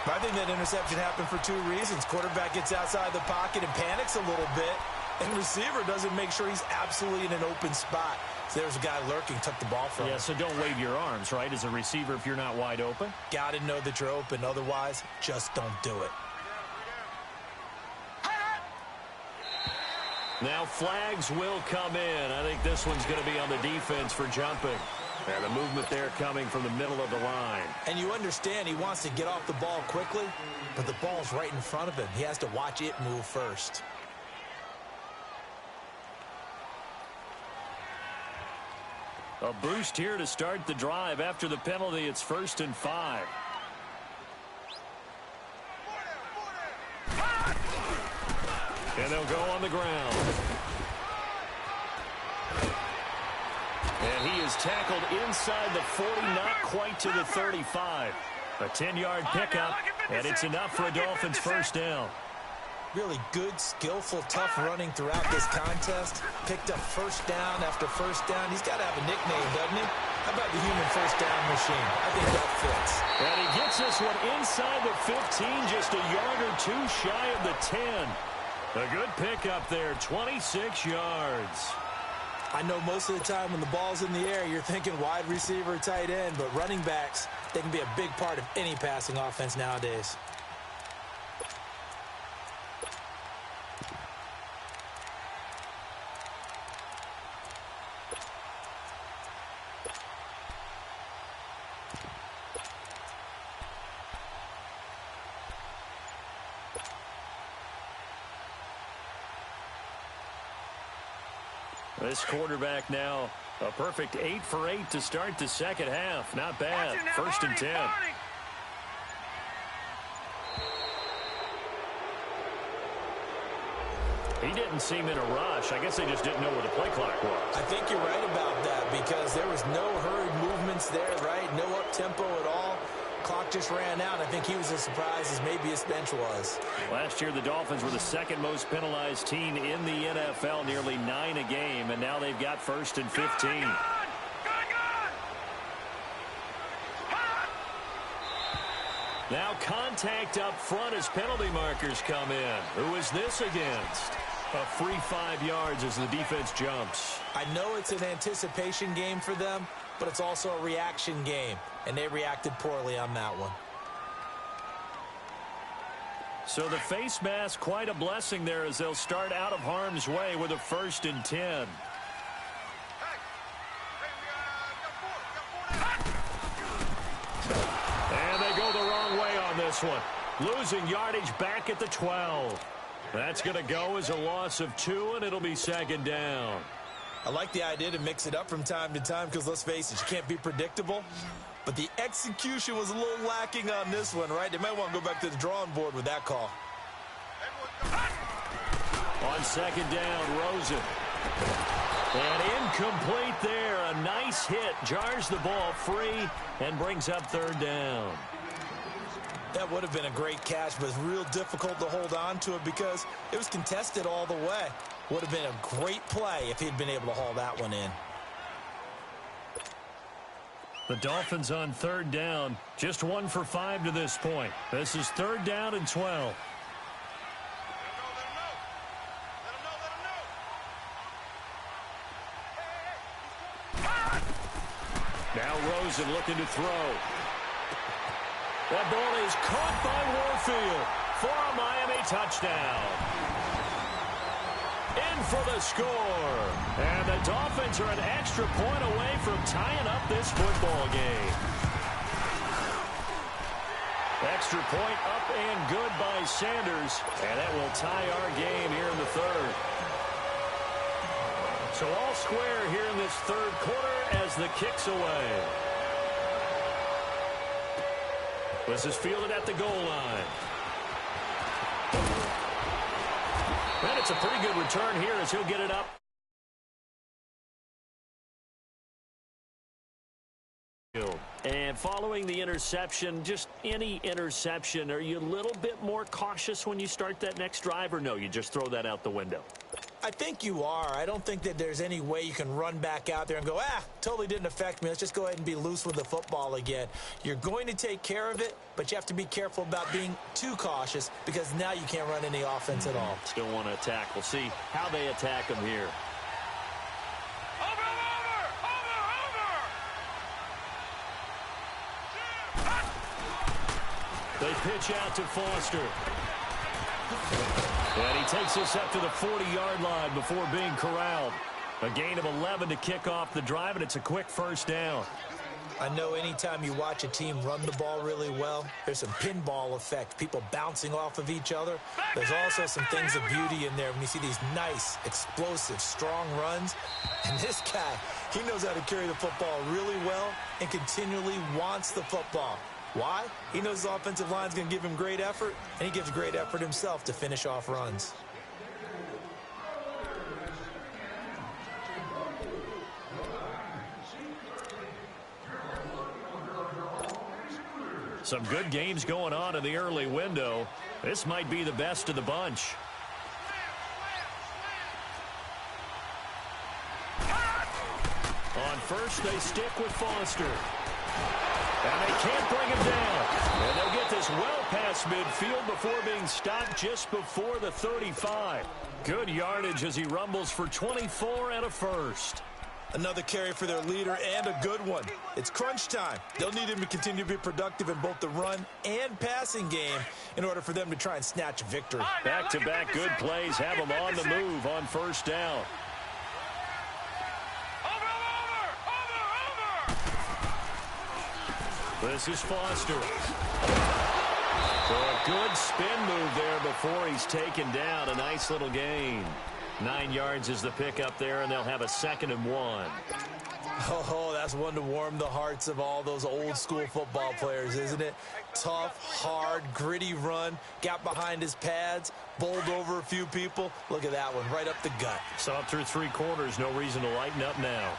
B: I think that interception happened for 2 reasons. Quarterback gets outside the pocket and panics a little bit. And receiver doesn't make sure he's absolutely in an open spot. So there's a guy lurking, took the ball from him.
A: Yeah, so don't wave your arms, right, as a receiver if you're not wide open.
B: Got to know that you're open. Otherwise, just don't do it.
A: Now flags will come in. I think this one's going to be on the defense for jumping. And the movement there coming from the middle of the line.
B: And you understand he wants to get off the ball quickly, but the ball's right in front of him. He has to watch it move first.
A: A boost here to start the drive. After the penalty, it's 1st and 5. And they'll go on the ground. And he is tackled inside the 40, not quite to the 35. A 10-yard pickup, and it's enough for a Dolphins first down.
B: Really good, skillful, tough running throughout this contest. Picked up first down after first down. He's got to have a nickname, doesn't he? How about the human first down machine? I think that fits.
A: And he gets this one inside the 15, just a yard or 2 shy of the 10. A good pickup there, 26 yards.
B: I know most of the time when the ball's in the air, you're thinking wide receiver, tight end, but running backs, they can be a big part of any passing offense nowadays.
A: This quarterback now a perfect 8 for 8 to start the second half. Not bad. First and 10. He didn't seem in a rush. I guess they just didn't know where the play clock was.
B: I think you're right about that because there was no hurried movements there, right? No up-tempo at all. Clock just ran out. I think he was as surprised as maybe his bench was.
A: Last year, the Dolphins were the second most penalized team in the NFL, nearly 9 a game, and now they've got first and 15. Now contact up front as penalty markers come in. Who is this against? A free 5 yards as the defense jumps.
B: I know it's an anticipation game for them, but it's also a reaction game, and they reacted poorly on that one.
A: So the face mask, quite a blessing there as they'll start out of harm's way with a first and 10. And they go the wrong way on this one. Losing yardage back at the 12. That's going to go as a loss of 2, and it'll be second down.
B: I like the idea to mix it up from time to time because, let's face it, you can't be predictable. But the execution was a little lacking on this one, right? They might want to go back to the drawing board with that call.
A: On second down, Rosen. And incomplete there. A nice hit. Jars the ball free and brings up third down.
B: That would have been a great catch, but it's real difficult to hold on to it because it was contested all the way. Would have been a great play if he'd been able to haul that one in.
A: The Dolphins on third down, just 1 for 5 to this point. This is third down and 12. Now Rosen looking to throw. That ball is caught by Warfield for a Miami touchdown. In for the score. And the Dolphins are an extra point away from tying up this football game. Extra point up and good by Sanders. And that will tie our game here in the third. So all square here in this third quarter as the kick's away. This is fielded at the goal line. And it's a pretty good return here as he'll get it up. And following the interception, just any interception, are you a little bit more cautious when you start that next drive, or no, you just throw that out the window?
B: I think you are. I don't think that there's any way you can run back out there and go, totally didn't affect me. Let's just go ahead and be loose with the football again. You're going to take care of it, but you have to be careful about being too cautious because now you can't run any offense at all.
A: Still want to attack. We'll see how they attack him here. They pitch out to Foster. And he takes this up to the 40-yard line before being corralled. A gain of 11 to kick off the drive, and it's a quick first down.
B: I know anytime you watch a team run the ball really well, there's some pinball effect, people bouncing off of each other. There's also some things of beauty in there when you see these nice, explosive, strong runs. And this guy, he knows how to carry the football really well and continually wants the football. Why? He knows his offensive line's going to give him great effort, and he gives great effort himself to finish off runs.
A: Some good games going on in the early window. This might be the best of the bunch. On first, they stick with Foster. And they can't bring him down. And they'll get this well past midfield before being stopped just before the 35. Good yardage as he rumbles for 24 and a first.
B: Another carry for their leader and a good one. It's crunch time. They'll need him to continue to be productive in both the run and passing game in order for them to try and snatch a victory.
A: Back-to-back good plays have them on the move on first down. This is Foster. So a good spin move there before he's taken down. A nice little gain. 9 yards is the pickup there, and they'll have a 2nd and 1.
B: Oh, that's one to warm the hearts of all those old-school football players, isn't it? Tough, hard, gritty run, got behind his pads, bowled over a few people. Look at that one, right up the gut.
A: So up through 3 quarters, no reason to lighten up now.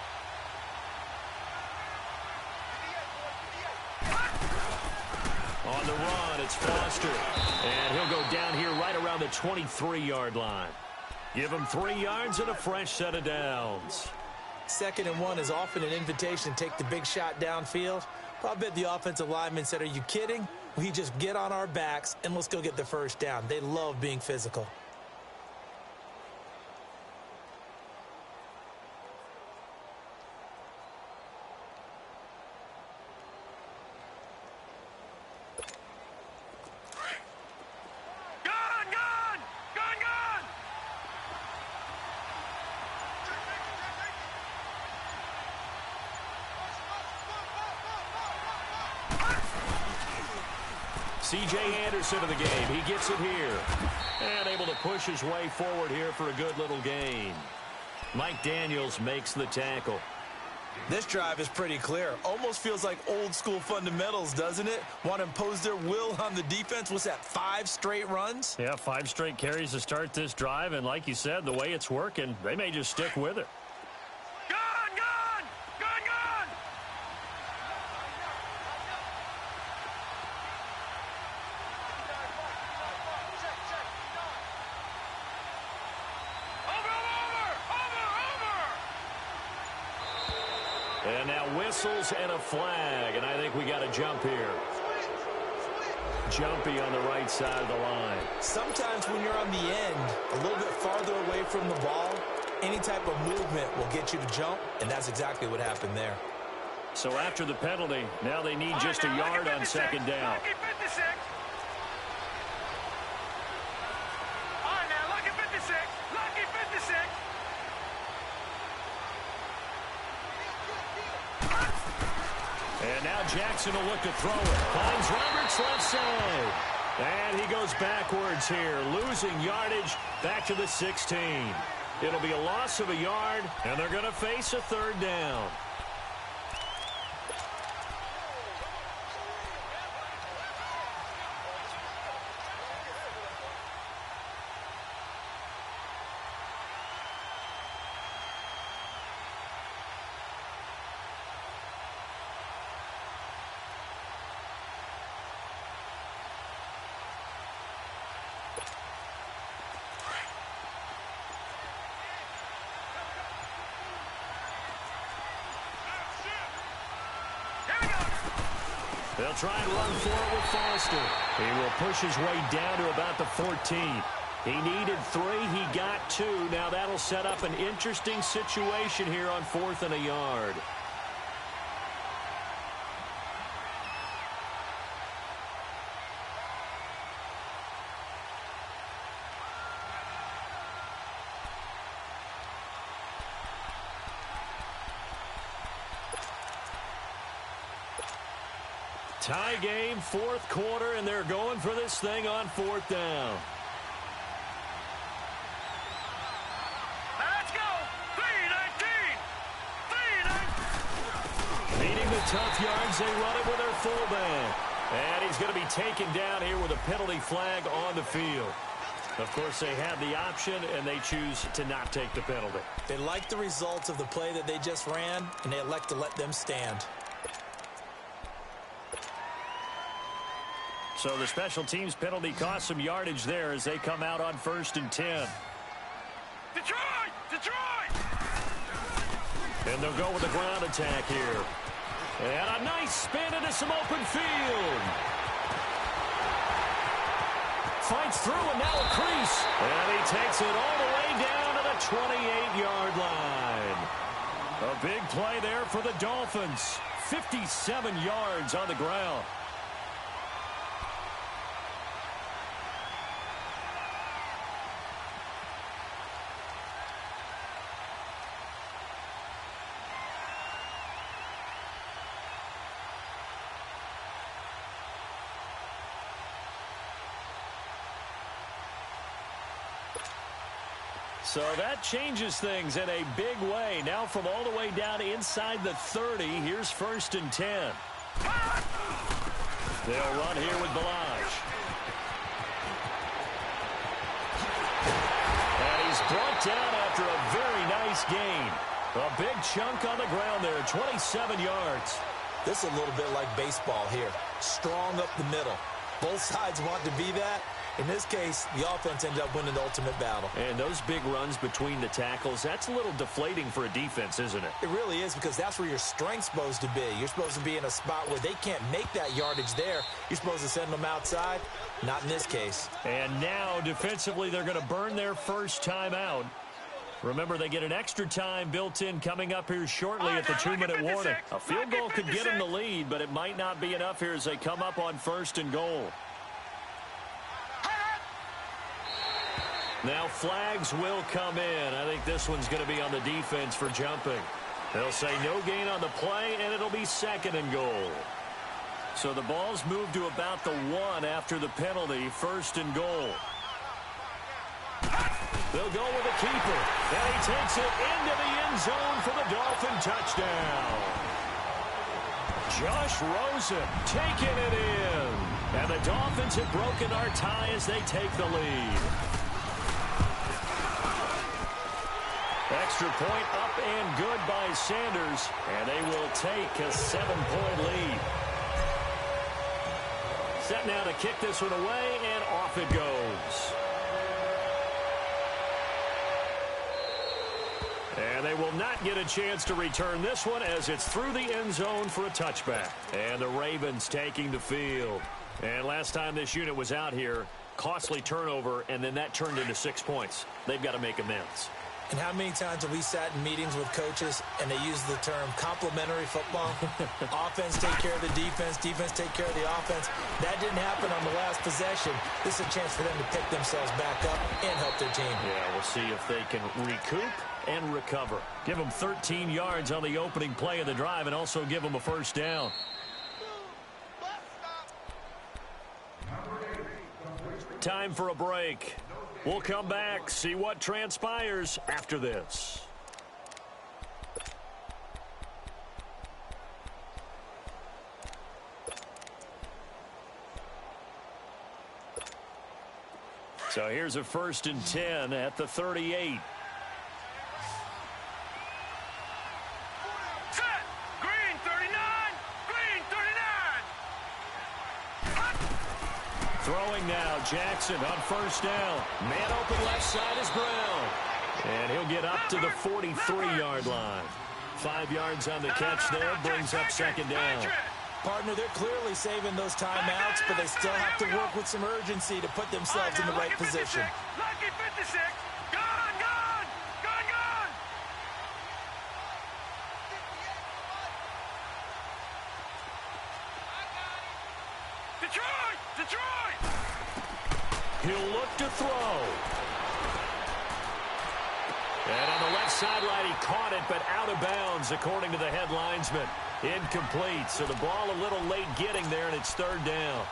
A: On the run, it's Foster. And he'll go down here right around the 23-yard line. Give him 3 yards and a fresh set of downs.
B: 2nd and 1 is often an invitation to take the big shot downfield. Well, I bet the offensive lineman said, are you kidding? We just get on our backs and let's go get the first down. They love being physical.
A: C.J. Anderson of the game. He gets it here. And able to push his way forward here for a good little gain. Mike Daniels makes the tackle.
B: This drive is pretty clear. Almost feels like old school fundamentals, doesn't it? Want to impose their will on the defense. What's that, 5 straight runs?
A: Yeah, 5 straight carries to start this drive. And like you said, the way it's working, they may just stick with it. And now whistles and a flag, and I think we got a jump here. Jumpy on the right side of the line.
B: Sometimes when you're on the end, a little bit farther away from the ball, any type of movement will get you to jump, and that's exactly what happened there.
A: So after the penalty, now they need just a yard on 2nd down. And now Jackson will look to throw it. Finds Roberts left side. And he goes backwards here, losing yardage back to the 16. It'll be a loss of a yard, and they're going to face a 3rd down. They'll try and run for it with Foster. He will push his way down to about the 14. He needed 3. He got 2. Now that'll set up an interesting situation here on 4th and a yard. Tie game, 4th quarter, and they're going for this thing on 4th down.
C: Let's go! 3-19!
A: Needing the tough yards, they run it with their fullback. And he's going to be taken down here with a penalty flag on the field. Of course, they have the option, and they choose to not take the penalty.
B: They like the results of the play that they just ran, and they elect to let them stand.
A: So the special teams penalty cost some yardage there as they come out on 1st and 10.
C: Detroit! Detroit!
A: And they'll go with the ground attack here. And a nice spin into some open field. Fights through and now a crease. And he takes it all the way down to the 28-yard line. A big play there for the Dolphins. 57 yards on the ground. So that changes things in a big way. Now from all the way down inside the 30, here's 1st and 10. They'll run here with Balaj. And he's brought down after a very nice gain. A big chunk on the ground there, 27 yards.
B: This is a little bit like baseball here. Strong up the middle. Both sides want to be that. In this case, the offense ended up winning the ultimate battle.
A: And those big runs between the tackles, that's a little deflating for a defense, isn't it?
B: It really is, because that's where your strength's supposed to be. You're supposed to be in a spot where they can't make that yardage there. You're supposed to send them outside. Not in this case.
A: And now, defensively, they're going to burn their first time out. Remember, they get an extra time built in coming up here shortly at the 2-minute warning. A field goal could get them the lead, but it might not be enough here as they come up on 1st and goal. Now flags will come in. I think this one's going to be on the defense for jumping. They'll say no gain on the play, and it'll be 2nd and goal. So the ball's moved to about the 1 after the penalty, 1st and goal. They'll go with the keeper, and he takes it into the end zone for the Dolphin touchdown. Josh Rosen taking it in. And the Dolphins have broken our tie as they take the lead. Extra point up and good by Sanders, and they will take a 7-point lead. Set now to kick this one away, and off it goes. And they will not get a chance to return this one as it's through the end zone for a touchback. And the Ravens taking the field. And last time this unit was out here, costly turnover, and then that turned into 6 points. They've got to make amends.
B: And how many times have we sat in meetings with coaches and they use the term complementary football? Offense take care of the defense, defense take care of the offense. That didn't happen on the last possession. This is a chance for them to pick themselves back up and help their team.
A: Yeah, we'll see if they can recoup and recover. Give them 13 yards on the opening play of the drive and also give them a first down. Time for a break. We'll come back, see what transpires after this. So here's a 1st and 10 at the 38.
C: Set. Green 39. Green 39.
A: Throwing now, Jackson on first down. Man open left side is Brown. And he'll get up to the 43-yard line. 5 yards on the catch there, brings up 2nd down.
B: Partner, they're clearly saving those timeouts, but they still have to work with some urgency to put themselves in the right position.
C: Lucky 56. Gone, gone, gone, gone. Detroit, Detroit.
A: He'll look to throw. And on the left sideline, he caught it, but out of bounds, according to the head linesman. Incomplete, so the ball a little late getting there, and it's 3rd down.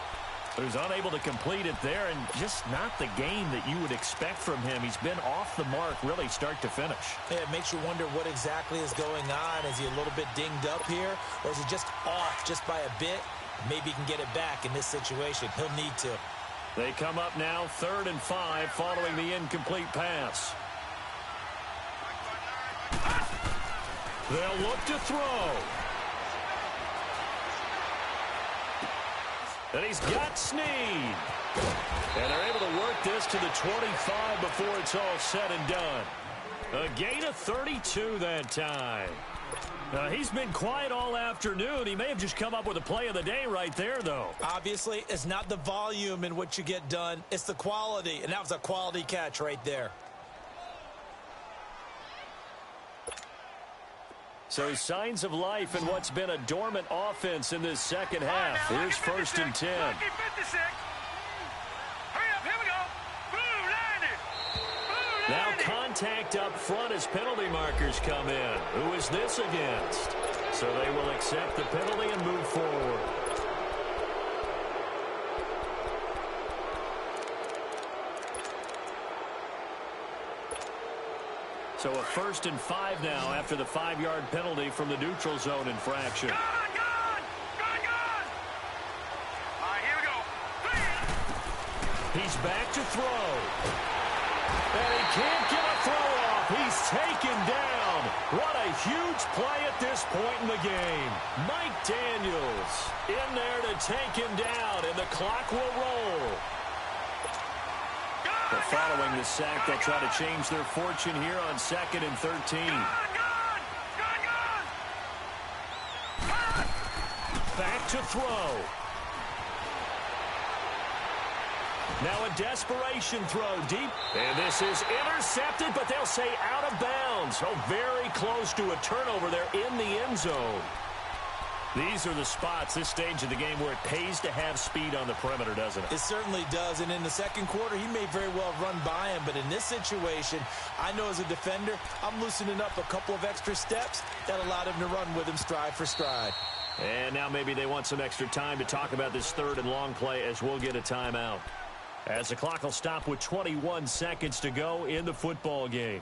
A: He was unable to complete it there, and just not the game that you would expect from him. He's been off the mark, really, start to finish.
B: Yeah, it makes you wonder what exactly is going on. Is he a little bit dinged up here, or is he just off just by a bit? Maybe he can get it back in this situation. He'll need to.
A: They come up now 3rd and 5 following the incomplete pass. They'll look to throw. And he's got Snead. And they're able to work this to the 25 before it's all said and done. A gain of 32 that time. He's been quiet all afternoon. He may have just come up with a play of the day right there, though.
B: Obviously, it's not the volume in what you get done. It's the quality, and that was a quality catch right there.
A: So signs of life in what's been a dormant offense in this second half. Here's 1st and 10.
C: Lucky 56. Hurry up, here we go. Blue 90. Blue 90.
A: Now contact up front as penalty markers come in. Who is this against? So they will accept the penalty and move forward. So a 1st and 5 now after the 5-yard penalty from the neutral zone infraction.
C: Gone! All right, here we go.
A: He's back to throw. And he can't get a throw off. He's taken down. What a huge play at this point in the game. Mike Daniels in there to take him down, and the clock will roll. But following the sack, they'll try to change their fortune here on 2nd and 13. Back to throw. Now a desperation throw deep. And this is intercepted, but they'll say out of bounds. Oh, very close to a turnover there in the end zone. These are the spots, this stage of the game, where it pays to have speed on the perimeter, doesn't it?
B: It certainly does, and in the second quarter, he may very well run by him, but in this situation, I know as a defender, I'm loosening up a couple of extra steps that allowed him to run with him stride for stride.
A: And now maybe they want some extra time to talk about this 3rd and long play as we'll get a timeout. As the clock will stop with 21 seconds to go in the football game.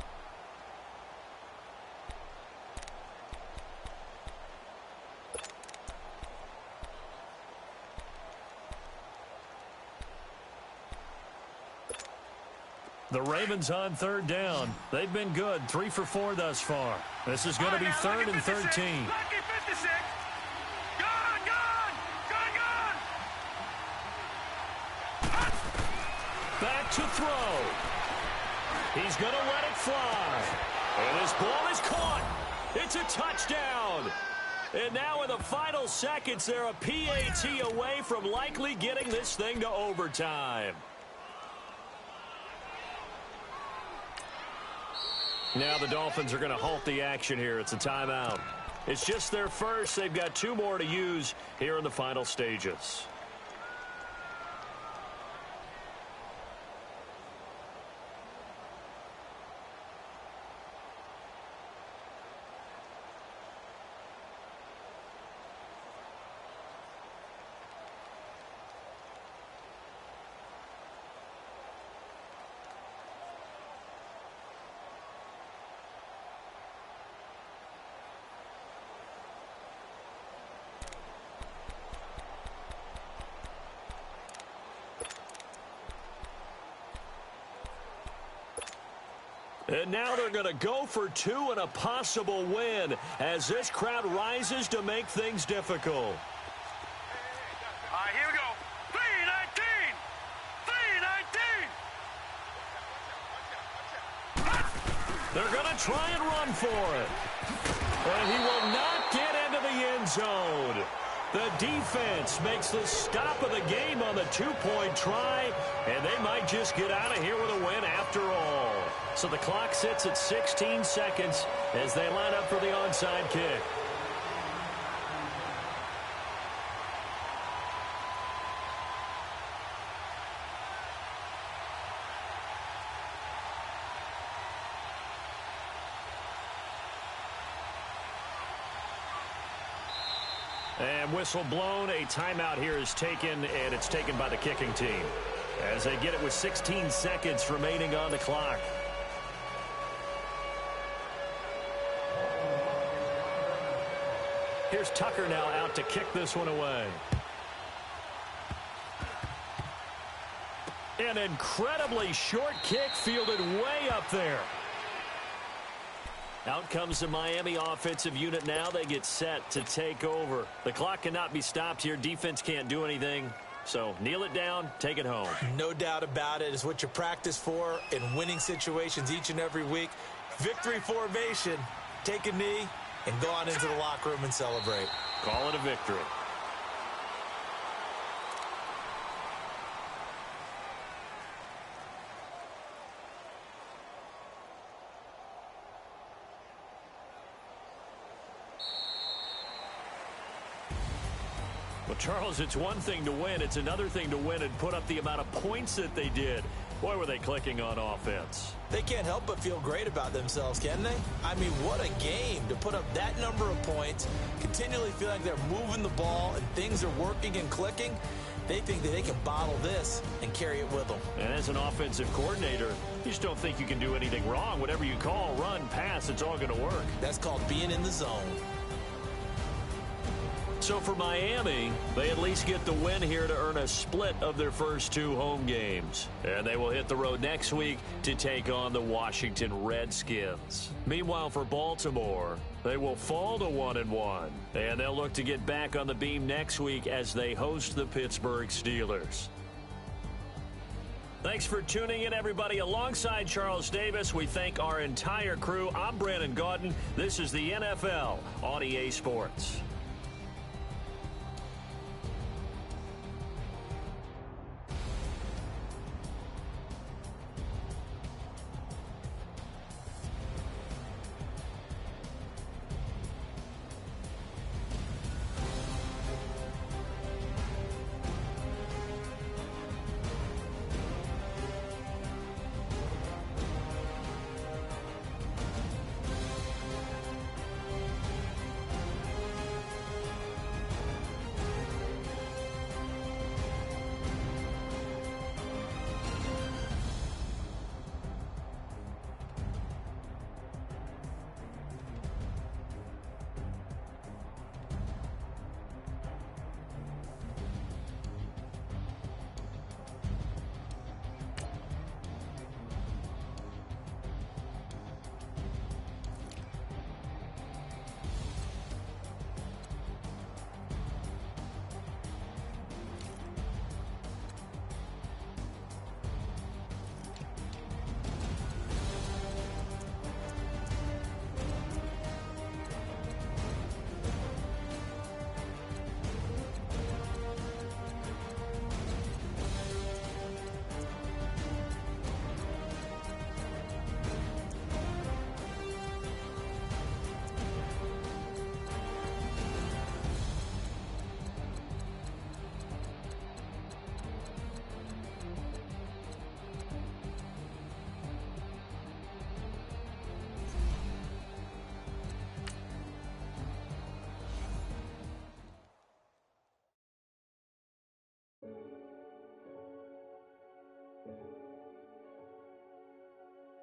A: The Ravens on 3rd down. They've been good, 3 for 4 thus far. This is going to be 3rd and 13.
C: Lucky 56.
A: Back to throw. He's going to let it fly. And his ball is caught. It's a touchdown. And now in the final seconds, they're a PAT away from likely getting this thing to overtime. Now the Dolphins are going to halt the action here. It's a timeout. It's just their first. They've got 2 more to use here in the final stages. And now they're going to go for 2 and a possible win as this crowd rises to make things difficult.
C: All right, here we go. 3-19. 3-19.
A: They're going to try and run for it. And he will not get into the end zone. The defense makes the stop of the game on the 2-point try, and they might just get out of here with a win after all. So the clock sits at 16 seconds as they line up for the onside kick. And whistle blown. A timeout here is taken, and it's taken by the kicking team as they get it with 16 seconds remaining on the clock. Here's Tucker now out to kick this one away. An incredibly short kick fielded way up there. Out comes the Miami offensive unit now. They get set to take over. The clock cannot be stopped here. Defense can't do anything. So kneel it down, take it home.
B: No doubt about it. It's what you practice for in winning situations each and every week. Victory formation. Take a knee and go on into the locker room and celebrate.
A: Call it a victory. Well, Charles, it's one thing to win. It's another thing to win and put up the amount of points that they did. Boy, were they clicking on offense.
B: They can't help but feel great about themselves, can they? I mean, what a game to put up that number of points, continually feel like they're moving the ball and things are working and clicking. They think that they can bottle this and carry it with them.
A: And as an offensive coordinator, you just don't think you can do anything wrong. Whatever you call, run, pass, it's all going to work.
B: That's called being in the zone.
A: So for Miami, they at least get the win here to earn a split of their first 2 home games. And they will hit the road next week to take on the Washington Redskins. Meanwhile, for Baltimore, they will fall to 1-1. And they'll look to get back on the beam next week as they host the Pittsburgh Steelers. Thanks for tuning in, everybody. Alongside Charles Davis, we thank our entire crew. I'm Brandon Gaudin. This is the NFL on EA Sports.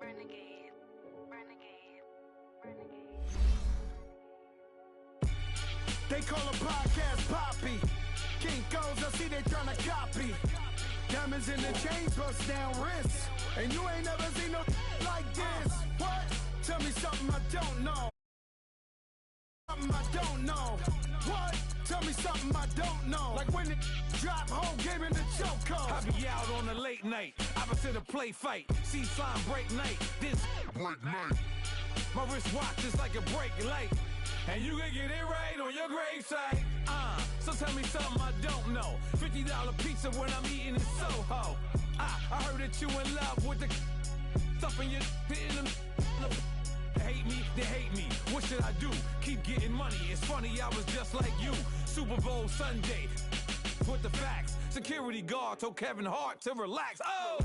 D: Renegade, renegade, renegade.
E: They call a podcast Poppy. Kinkos, I see they tryna copy. Diamonds in the chains, bust down wrists. And you ain't never seen no like this. What? Tell me something I don't know. Something I don't know. What? Tell me something I don't know. Like when it drop, whole game in the chokehold.
F: I be out on a late night, opposite a play fight. See slime break night, this break night. My wristwatch is like a break light. And you can get it right on your gravesite. So tell me something I don't know. $50 pizza when I'm eating in Soho. I heard that you in love with the stuff in your hitting them. They hate me, they hate me. What should I do? Keep getting money. It's funny, I was just like you. Super Bowl Sunday. With the facts. Security guard told Kevin Hart to relax. Oh!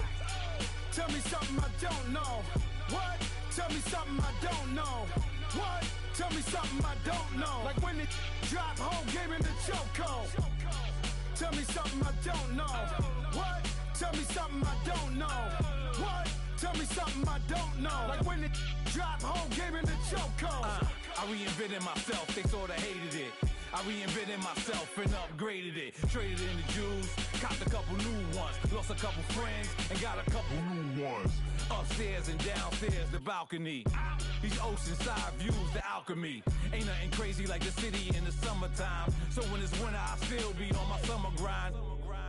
E: Tell me something I don't know. What? Tell me something I don't know. What? Tell me something I don't know. Like when it drop, whole game in the chokehold. Tell me something I don't know. What? Tell me something I don't know. What? Tell me something I don't know. Like when it drop, whole game in the chokehold.
F: I reinvented myself, they sorta hated it. I reinvented myself and upgraded it. Traded in the Jews, copped a couple new ones. Lost a couple friends and got a couple new ones. Upstairs and downstairs, the balcony. These oceanside views, the alchemy. Ain't nothing crazy like the city in the summertime. So when it's winter, I still be on my summer grind.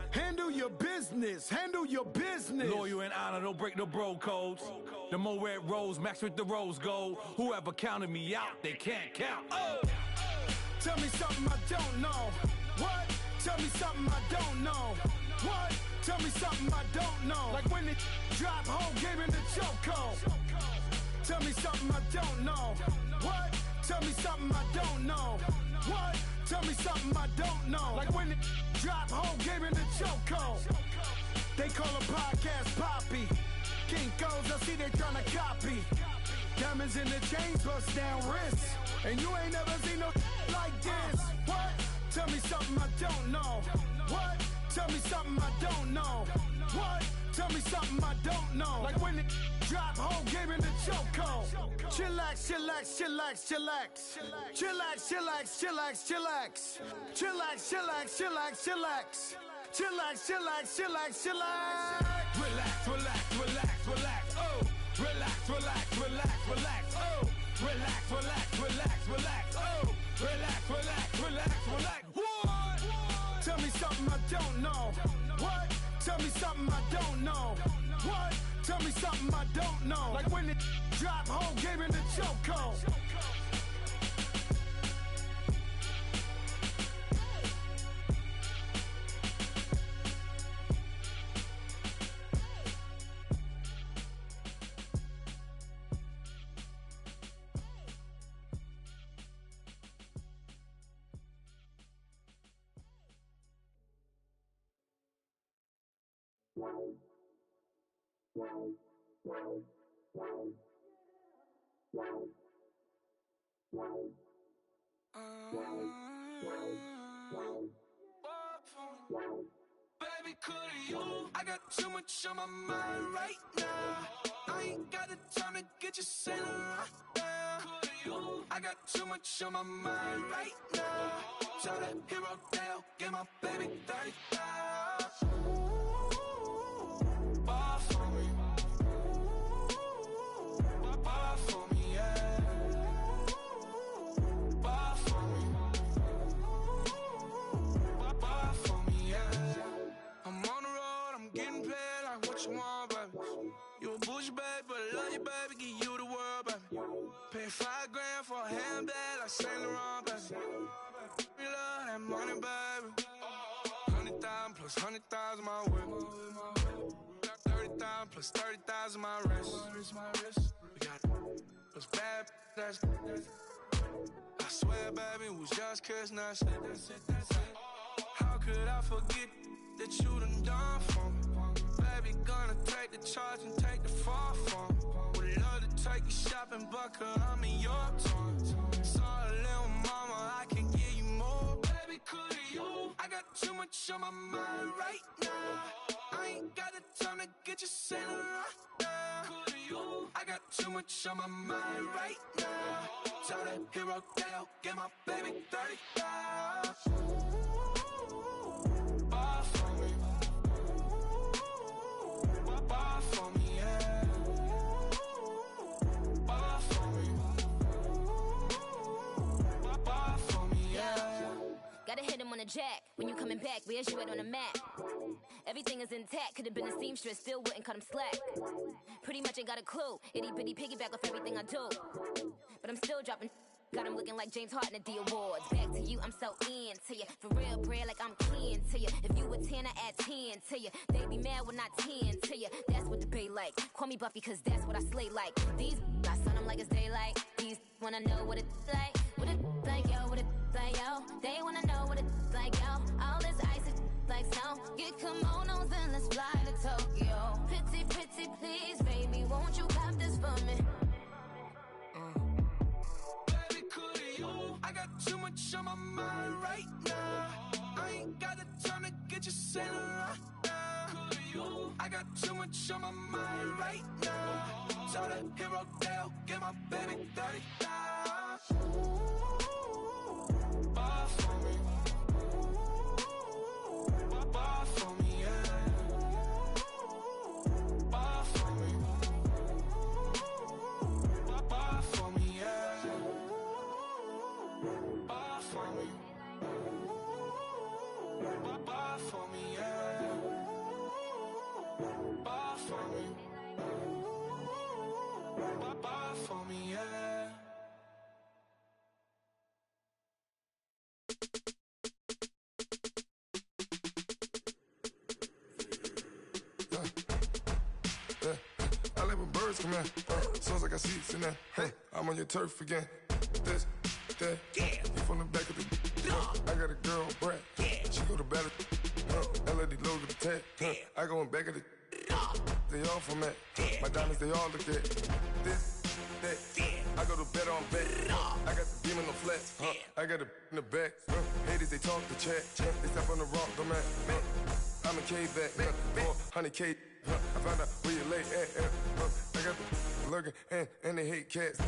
E: Handle your business. Handle your business.
F: Loyal and honor, don't break the bro codes. The more red rose, max with the rose gold. Whoever counted me out, they can't count. Oh!
E: Tell me something I don't know. What? Tell me something I don't know. What? Tell me something I don't know. Like when it drop, whole game in the chokehold. Tell me something I don't know. What? Tell me something I don't know. What? Tell me something I don't know. Like when it drop, whole game in the chokehold. They call a podcast Poppy. Kinkos, I see they tryna copy. Diamonds in the chains, bust down wrists. And you ain't never seen no like this. What? Tell me something I don't know. What? Tell me something I don't know. What? Tell me something I don't know. Like when it drop, whole game in the chokehold. Chillax, chillax, chillax, chillax. Chillax, chillax, chillax, chillax. Chillax, chillax, chillax, chillax. Chillax, chillax, chillax, chillax.
F: Relax, relax, relax, relax, oh. Relax, relax, relax, relax, oh. Relax, relax, relax, relax, oh. Relax, relax, relax, relax. What?
E: Tell me something I don't know. What? Tell me something I don't know. What? Tell me something I don't know. Like when it drop, whole game in the chokehold.
G: Baby, could you? I got too much on my mind right now. I ain't got the time to get you sailing right now. Could you? I got too much on my mind right now. Tell that hero Dale, get my baby 30,000. Bar for me. Bar for me, yeah. Bar for me. Bar for me, yeah. I'm on the road, I'm getting paid like what you want, baby. You a bougie, baby, but I love you, baby. Give you the world, baby. Pay $5 grand for a handbag like Saint Laurent, baby. We love that money, baby. 100,000 plus 100,000 my whip. 30,000 plus 30,000 my wrist. We got those bad, that's I swear, baby, it was just kiss, that's it. How could I forget that you done for me? Baby, gonna take the charge and take the fall from me. Would love to take you shopping, but I'm in your town. Sorry, little mama, I can give you more. Baby, could you? I got too much on my mind right now. I ain't got the time to get you sailing right now. Could you? I got too much on my mind right now. Tell that hero Dale, get my baby 30,000. Bar for me. Bar for me, yeah. Bar for me. Bar for me, yeah.
H: Gotta hit him on the jack. When you coming back, where's you at on the map? Everything is intact. Could've been a seamstress, still wouldn't cut him slack. Pretty much ain't got a clue. Itty bitty piggyback off everything I do. But I'm still dropping. Got him looking like James Harden at the awards. Back to you, I'm so into you. For real, bread, like I'm kin to you. If you a 10, I add 10 to you. They be mad when I 10 to you. That's what the bay like. Call me Buffy, cause that's what I slay like. These, I son them like it's daylight. These wanna know what it's like. What it like, yo, what it like, yo. They wanna know what it's like, yo. All this ice is like snow. Get kimonos and let's fly to Tokyo. Pretty, pretty, please, baby, won't you cop this for me?
G: I got too much on my mind right now. I ain't got the time to get you sailing right now. Could you? I got too much on my mind right now. Tell that hero Dale, get my baby 30,000. Bar for me. Bar for me, yeah. Bar for me. Bar for me, yeah. Bar for me. Bar for me, yeah. Bar for me. Bar for me, yeah.
I: I like when birds come in. Sounds like I see seats in there. Hey, I'm on your turf again. This, that, yeah. You from the back of the. I got a girl, Brad. Yeah. She go to battle. LED logo the tag. I go in back of the. They all from that. My diamonds, they all look at. This, that. I go to bed on back. I got the beam in the flat. I got a in the back. Haters, they talk the chat. They step on the rock, the man. I'm a K-back, 400K. I found out where you lay at. I got the lurking and they hate cats.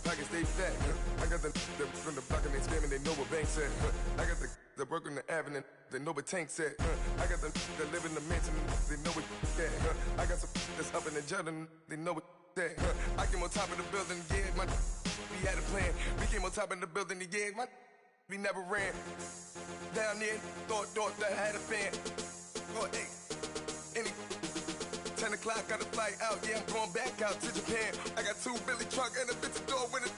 I: Pockets stay fat. I got the from the block and they scamming, they know what banks at. I got the work on the avenue, they know what tanks at. I got the live in the mansion, they know what that. I got some that's up in the Jordan, they know what that. I came on top of the building, yeah, we had a plan. We came on top of the building, yeah, we never ran. Down there, thought that I had a fan. Oh, hey, any 10 o'clock, got a flight out, yeah, I'm going back out to Japan. I got 2 Billy truck and a bitch door with a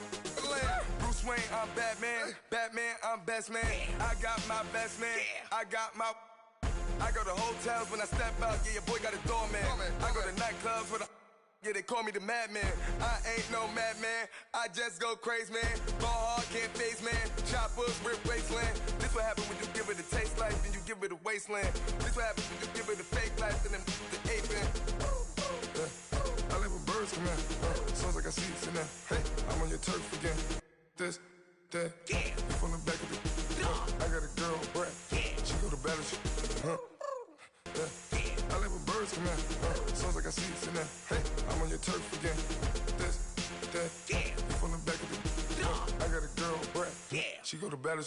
I: land. Bruce Wayne, I'm Batman. Batman, I'm best man. I got my best man. I go to hotels when I step out, yeah, your boy got a doorman. I go to nightclubs with a yeah, they call me the madman. I ain't no madman, I just go crazy, man. Ball hard, can't face, man. Choppers, rip wasteland. This what happen when you give it a taste life, then you give it a wasteland. This what happen when you give it a fake life, then the aping. I live with birds come in. Sounds like I see it in there. Hey, I'm on your turf again. This, that, you from the back of the I got a girl, Brad. She go to battle. I live with birds come in. Sounds like I see it in there. Hey, I'm on your turf again. This, that, you from the back of the I got a girl, Brad. She go to battle.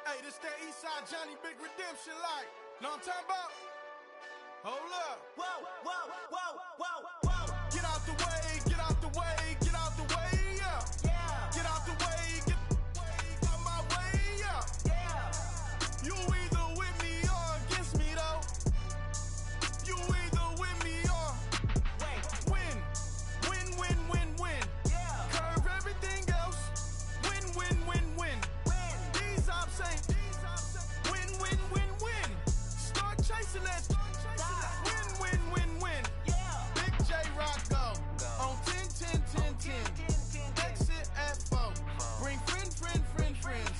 E: Hey, this that Eastside Johnny Big Redemption like. Know what I'm talking about? Hold up. Whoa, whoa, whoa, whoa, whoa. Get out the way, get out the way, get out the way, yeah. Yeah. Get out the way, get out my way, yeah. Yeah. You either with me or against me, though. You either with me or win. Win, win, win, win. Yeah. Curve everything else. Win, win, win, win. These I'm saying. Win, win, win, win. Start chasing that. Win, win, win, win. Yeah. Big J Rock go. On 10, 10, 10, 10. Exit at 4. Bring friends.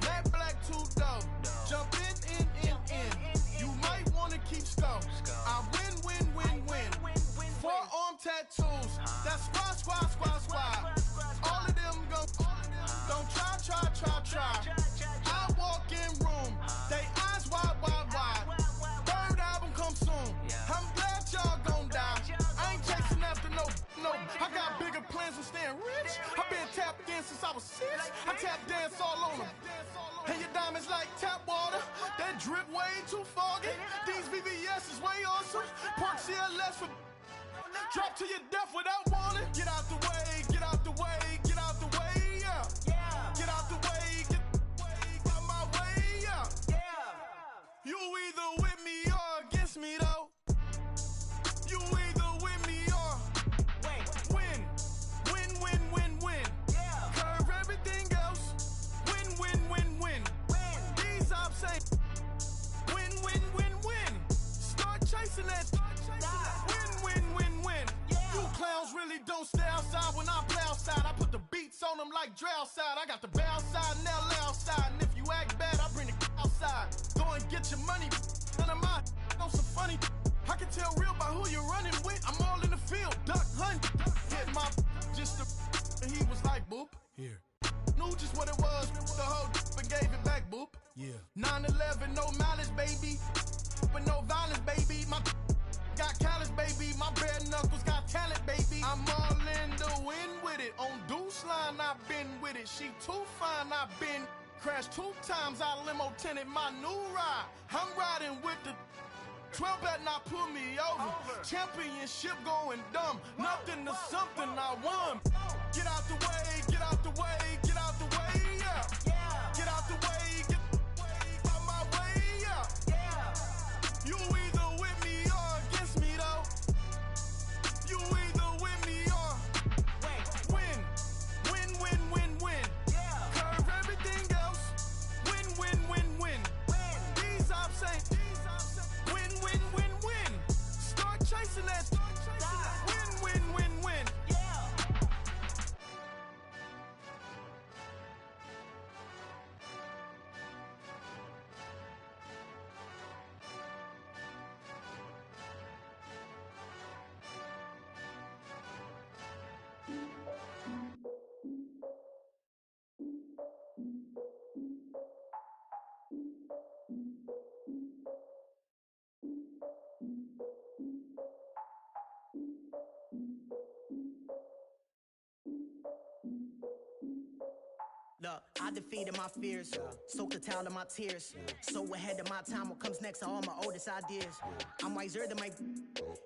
E: That black two dough. Jump in. You might wanna keep score. I win, win, win, win. 4 arm tattoos. That's squad. All of them go. Don't try. I walk in room. They eyes wide. Third album come soon. I'm glad y'all gon' die. I ain't chasing after no. I got bigger plans than staying rich. I been tapped in since I was 6. I tap dance all on them. And your diamonds like tap water. That drip way too foggy. These VVS is way awesome. Park CLS for drop to your death without warning. Get out the way, get out the way, get out the way, yeah. Get out the way, get out my way, yeah. You either with me or against me, though. You either with me or win. Win, win, win, win. Curve everything else. Win, win, win, win. These I'm saying. Win, win, win, win. Start chasing that. Win, win, win, win. You clowns really don't stay outside when I play outside. I put the beats on them like Dre outside. I got the bow side and LA outside. And if you act bad, I bring the outside. Go and get your money. None of my know some funny. I can tell real by who you're running with. I'm all in the field. Duck hunt. Hit my just the and he was like, boop. Here. Knew just what it was. The whole and gave it back, boop. Yeah. 9/11, no malice, baby. But no violence, baby. My got callous, baby. My bare knuckles got talent, baby. I'm all in the wind with it. On Deuce line, I've been with it. She too fine, I've been crashed 2 times. I limo tinted my new ride. I'm riding with the 12 better not pull me over. Championship going dumb. Nothing to something I won. Get out the way, get out the way, get out the way, yeah. Get out the way, get out my way, yeah. You either with me or against me, though. You either with me or win. Win, win, win, win. Curve everything else. Win, win, win, win. These I'm saying. Win, win, win, win. Start chasing that. Win, win, win, win.
J: Look, I defeated my fears, soaked the towel in my tears. So ahead of my time, what comes next are all my oldest ideas. I'm wiser than my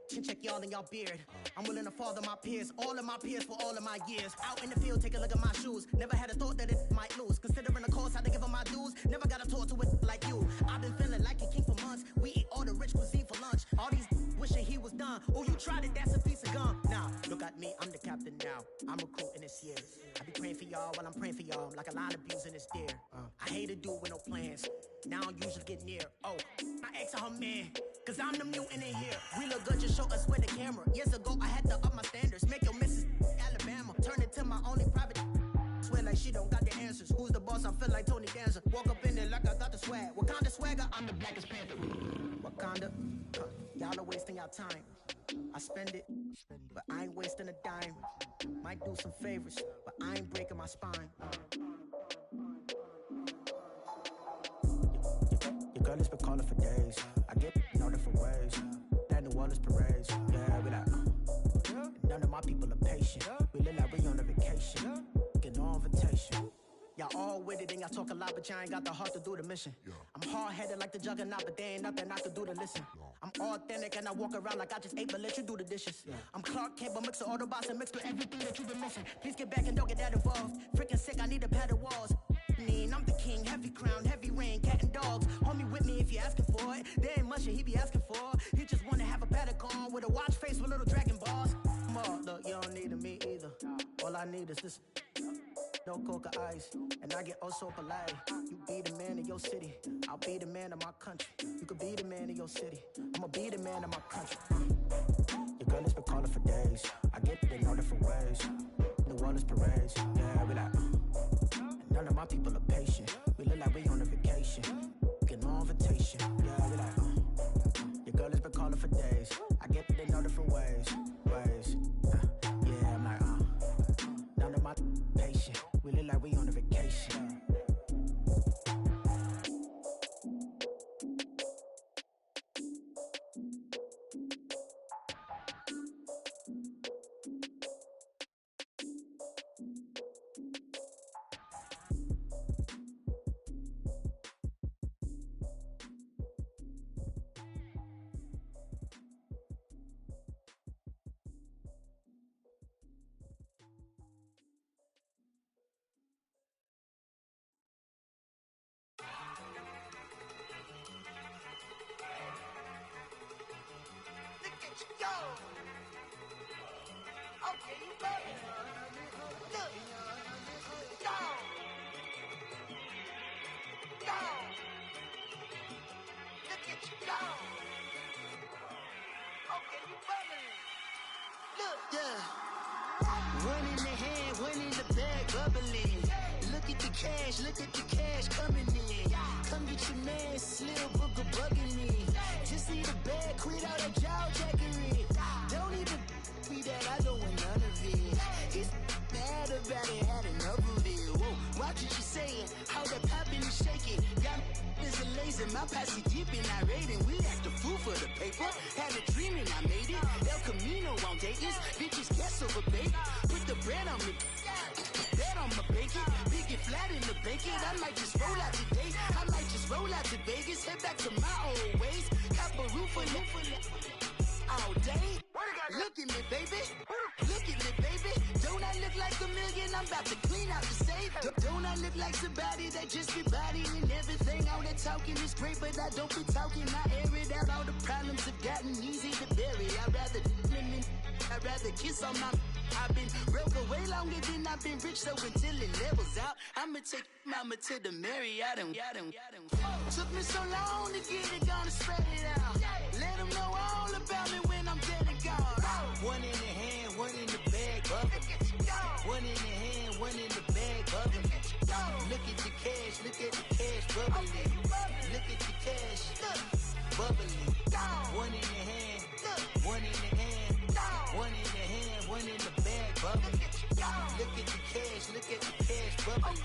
J: chin check y'all in y'all beard. I'm willing to father my peers, all of my peers for all of my years. Out in the field, take a look at my shoes. Never had a thought that it might lose. Considering the cost, had to give them my dues. Never got a talk to it like you. I've been feeling like a king for months. We eat all the rich cuisine for lunch. All these wishing he was done. Oh, you tried it, that's a piece of gum. Now, look at me, I'm the captain now. I'm recruiting this year. I be praying for y'all while I'm praying for y'all. Like a line of abusing this deer. I hate a dude with no plans. Now I don't usually get near. Oh, I ex her man, cause I'm the mutant in here. We look good, just show us with the camera. Years ago, I had to up my standards. Make your missus Alabama. Turn it to my only private. Swear like she don't got the answers. Who's the boss? I feel like Tony Danza. Walk up in there like I got the swag. What kind of swagger? I'm the blackest panther. Wakanda. Y'all are wasting your time. I spend it, but I ain't wasting a dime. Might do some favors, but I ain't breaking my spine. Your girl has been calling for days. I get in all different ways. That New Orleans parades. Yeah, we like, none of my people are patient. We look like we on a vacation. Get no invitation. Y'all all with it and y'all talk a lot, but y'all ain't got the heart to do the mission. I'm hard-headed like the juggernaut, but there ain't nothing I can do to listen. I'm authentic and I walk around like I just ate, but let you do the dishes. I'm Clark Kent, but mix the Autobots and mixed with everything that you've been missing. Please get back and don't get that involved. Freaking sick, I need to pad the walls. I'm the king, heavy crown, heavy rain, cat and dogs. Homie with me if you're asking for it. There ain't much that he be asking for. He just wanna have a paddock on with a watch face with little dragon balls. Look, you don't need me either. All I need is this. No coca ice, and I get oh so polite. You be the man of your city, I'll be the man of my country. You could be the man of your city, I'ma be the man of my country. Your girl has been calling for days. I get it in all different ways. New Orleans parades, yeah, we like. None of my people are patient. We look like we on a vacation. Get no invitation, yeah, we like. Your girl has been calling for days. I get it in all different ways. Yeah, I'm like, none of my patient. We look like we on a vacation.
E: Yo! Okay, you ready? Look! Go! Go! Look at you go! Okay, you bubbling. Look! Yeah! One in the hand, one in the bag, bubbling. Look at the cash coming in. Come get your man, Slim Booger bugging me. Just see the bag, quit all that jaw jackery. Don't even be that, I don't want none of it. He's mad about it, had enough of it. Whoa, watch what you saying, how that poppin' and shaking. Y'all is a lazy, my posse deep and irate, and we act a fool for the paper. Had a dream and I made it. El Camino on Dayton's, bitches guess over bait. Put the bread on me, bet on my bacon. Big and flat in the bacon. I might just roll out today. I might just roll out to Vegas, head back to my old ways. Cop a roof for all day. Look at me, baby. Look at me, baby. Don't I look like a million? I'm about to clean out the safe. Don't I look like somebody that just be bodying everything? All that talking is great, but I don't be talking. I air it out. All the problems have gotten easy to bury. I'd rather kiss on my. I've been broke way longer than I've been rich, so until it levels out, I'ma take mama to the Marriott and took me so long to get it, gonna spread it out. Let them know all about me when I'm dead and gone. One in the hand, one in the bag, bubbling. One in the hand, one in the bag, bubbling. Look at the cash, bubbling. Look at the cash, bubbling. One in the hand, one in the hand, one in the hand, one in the bag, bubbling. Look at the cash, bubbling.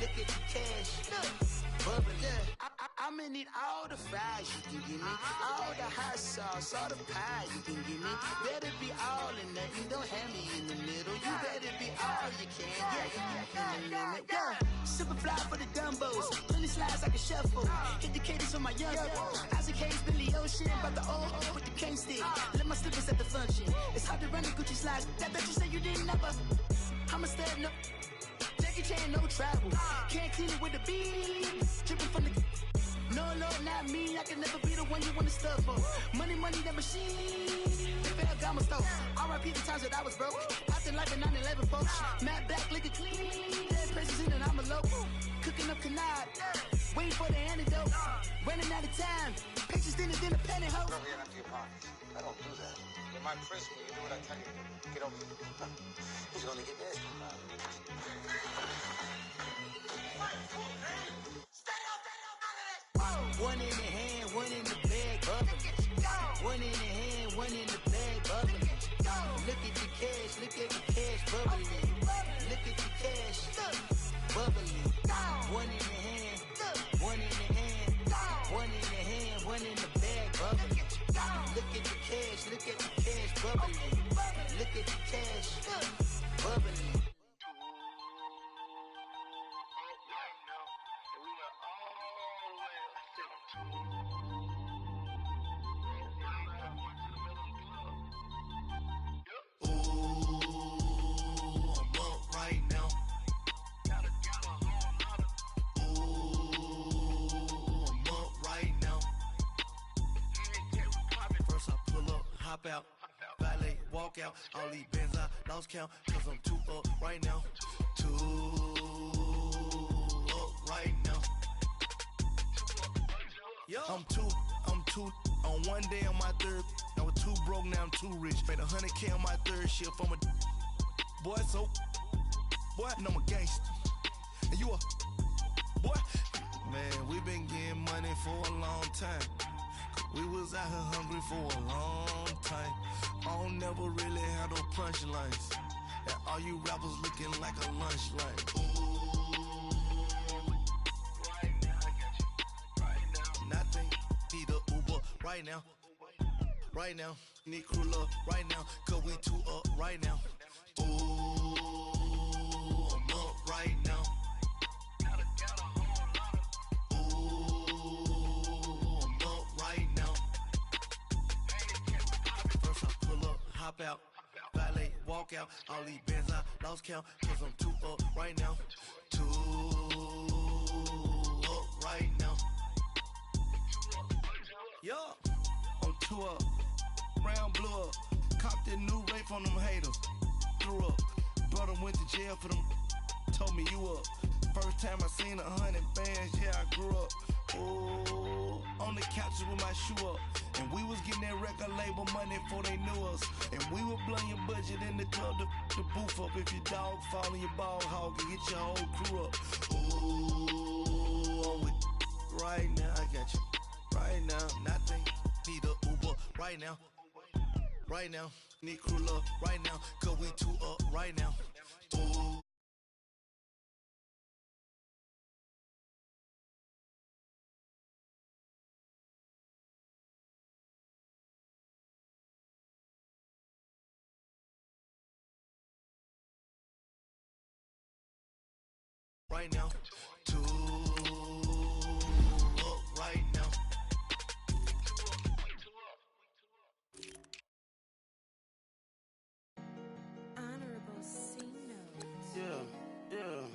E: Look at the cash, bubbling. I'm
J: I'ma need all the fries you can give me, all the hot sauce, all the pie you can give me. Better be all or nothing, don't have me in the middle. You better be all you can, yeah. Super fly for the dumbos, plenty slides like a shuffle. Hit the cadence for my young Isaac Hayes, Billy Ocean, but the old with the cane stick. Let my slippers at the function. It's hard to run the Gucci slides. That bet you say you didn't never. I'm a stab, no. Jackie Chan, no travel. Can't clean it with the beat. Dripping from the. No, not me. I can never be the one you want to stuff for. Money, that machine. Fail got my stove. R.I.P. the times that I was broke. Acting like a 9/11 folks. Matte black, liquor clean. Dead presses in and I'm a local. Cooking up canard. Waiting for the antidote. Running out of time. Pictures thinner than a pantyhose.
K: Bro, you're empty your pockets. I don't do that. You're my Chris when you do what I tell you to do. Get over here. He's gonna get this.
J: One in the hand, one in the bag, bubbling. One in the hand, one in the bag, bubbling. Look at the cash, bubbling. Look at the cash, bubbling. One in the hand, one in the hand, one in the hand, one in the bag, bubbling. Look at the cash, bubbling. Look at the cash, bubbling.
L: Out, valet, walk out, all these bands I lost count, cause I'm too up right now, too up right now. I'm too, on one day on my third, I was too broke, now I'm too rich, made 100K on my third shift, I'm a boy, so, boy, and I'm a gangster, and you a, boy, man, we been getting money for a long time. We was out here hungry for a long time. I don't never really have no punchlines. And all you rappers looking like a lunch line. Right now, I got you. Right now. Nothing. Need a Uber right now. Right now. Need crew love right now. Cause we too up right now. Ooh, I'm up right now. Hop out, valet, walk out, all these bands I lost count, cause I'm too up right now, too up right now. Yo, I'm too up, round blew up, copped that new rape on them haters, threw up, brother went to jail for them, told me you up, first time I seen 100 bands, yeah I grew up, ooh, on the couches with my shoe up. And we was getting that record label money before they knew us. And we were blowing your budget in the club to boof up. If your dog fall in your ball hog and get your whole crew up. Ooh, I'm with right now, I got you. Right now, nothing. Need a Uber right now. Right now, need crew love right now. Cause we too up right now. Ooh. Right now, too up right now.
M: Honorable C notes.
L: Yeah.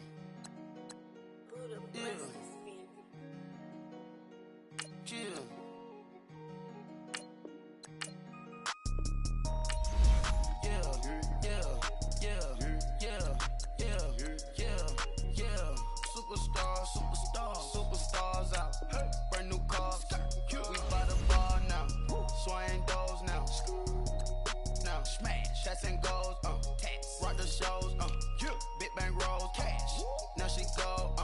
M: Buddha blesses me.
L: Chill. Superstars out. Brand new cars. We by the bar now. Swaying doors now. Now smash. Shots and goals. Rock the shows. Big bang rolls. Cash. Now she go.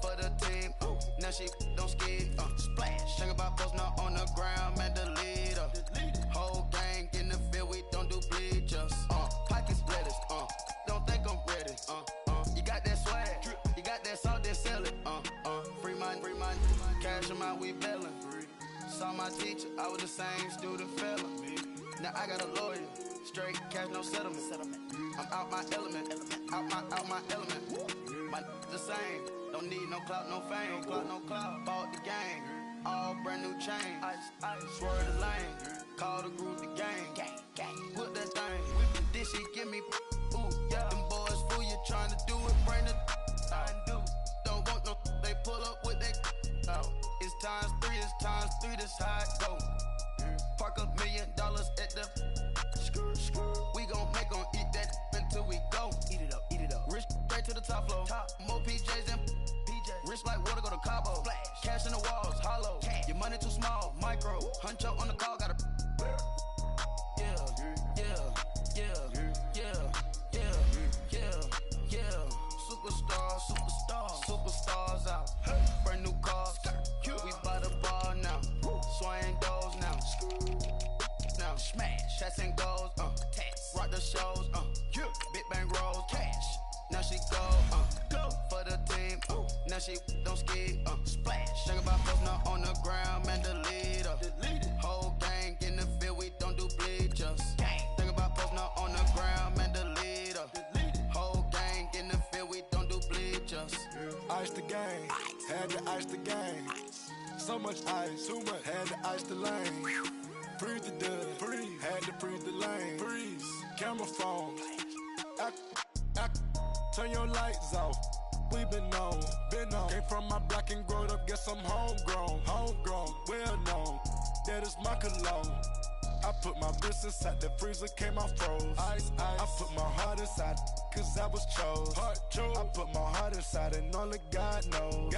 L: For the team. Now she don't skid. Splash. Think about posting up on the ground. Man, the leader. Whole gang in the field. We don't do bleachers. Pockets splitters. Don't think I'm ready. You got that swag. You got that salt, then sell it. Free mind, cash in my out, we bailin'. Saw my teacher, I was the same student fella. Now I got a lawyer, straight cash, no settlement. I'm out my element, out my element. My the same, don't need no clout, no fame. Bought the game, all brand new chain. Swerve the lane, call the group the gang. Put that thing, this shit give me, ooh, yeah. Them boys fool you trying to do it, bring the don't want no, they pull up with they It's times three, this how it go. Park $1 million at the we gon' make 'em eat that until we go. Eat it up. Rich straight to the top floor. More PJs than PJs. Rich like water, go to Cabo. Flash. Cash in the walls, hollow. Cash. Your money too small, micro. Huncho on the call, gotta. Superstars out. Brand new cars. We by the bar now. Swaying doors now. Now smash. Shots and goals. Rock the shows. Big bang rolls. Cash. Now she go. For the team. Now she don't ski. Splash. Think about posting up on the ground, man. Delete her. Whole gang in the field. We don't do bleachers. Think about posting up on the ground, man. Delete her. Whole gang in the field. We don't do bleachers.
E: Ice the game, had to ice the game. So much ice, too much, had to ice the lane. Freeze the dud, had to freeze the lane. Freeze, camera phone. Turn your lights off. We been on. Came from my block and growed up, guess I'm homegrown, well known. That is my cologne. I put my wrist inside the freezer, came out froze. Ice. I put my heart inside, cause I was chose. I put my heart inside and only God knows.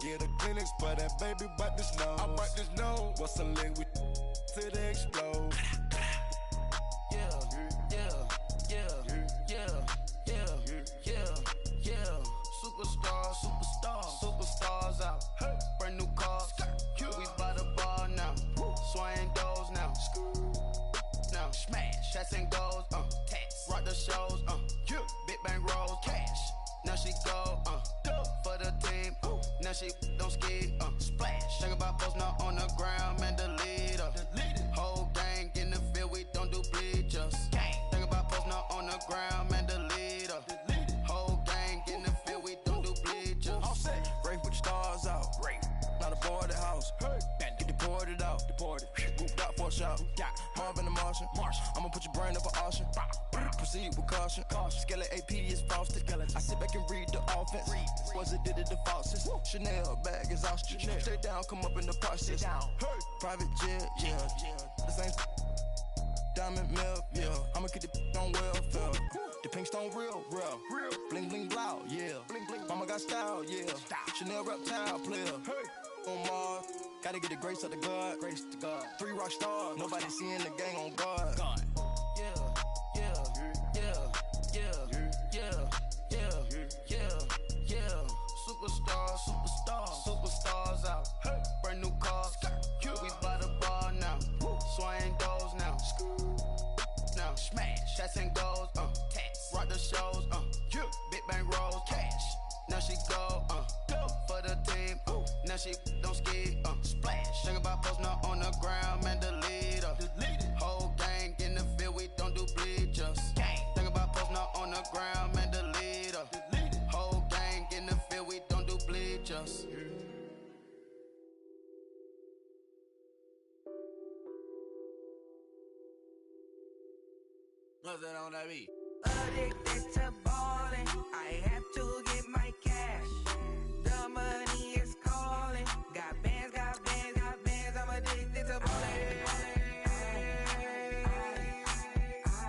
E: Yeah, the clinics for that baby, bite this nose. I bite this nose. What's a lick with till they explode? Superstars out. Brand new cars. We by the bar now. Swaying doors now. Now smash. Shots and goals. Rock the shows. Big bang rolls. Cash. Now she go. For the team. Now she don't ski. Splash. Think about posting up on the ground, man. Delete her. Whole gang in the field. We don't do bleachers. Think about posting up on the ground, man. Delete her. Whole gang in the field. We don't do bleachers. All set. Race with the stars out. Not a boarded house. Get deported out. Moved out for a shot. Marvin the Martian. I'ma put your brain up for auction. Proceed with caution. Skeleton AP is frosted. I sit back and read the offense. Was it did it the falsest? Chanel bag is ostrich. Stay down, come up in the process. Private jet, yeah. The same diamond milk, yeah. I'ma keep the on welfare. The pink stone real. Bling bling blow, yeah. Mama got style, yeah. Chanel reptile player. On Mars, gotta get the grace of the God. 3 rock stars, nobody seeing the gang on guard. Superstars out. Brand new cars. We by the bar now. Swaying doors now. Now smash. Shots and goals. Rock the shows. Big bang rolls. Cash. Now she go. For the team. Now she don't ski. Splash. Think about posting up on the ground, man. Delete her. Whole gang in the field. We don't do bleachers. Think about posting up on the ground, man. Delete her. Whole gang in the field. We don't do bleachers.
N: What's that on that beat?
O: Addicted to ballin', I have to get my cash. The money is calling. Got bands, I'm addicted to ballin'.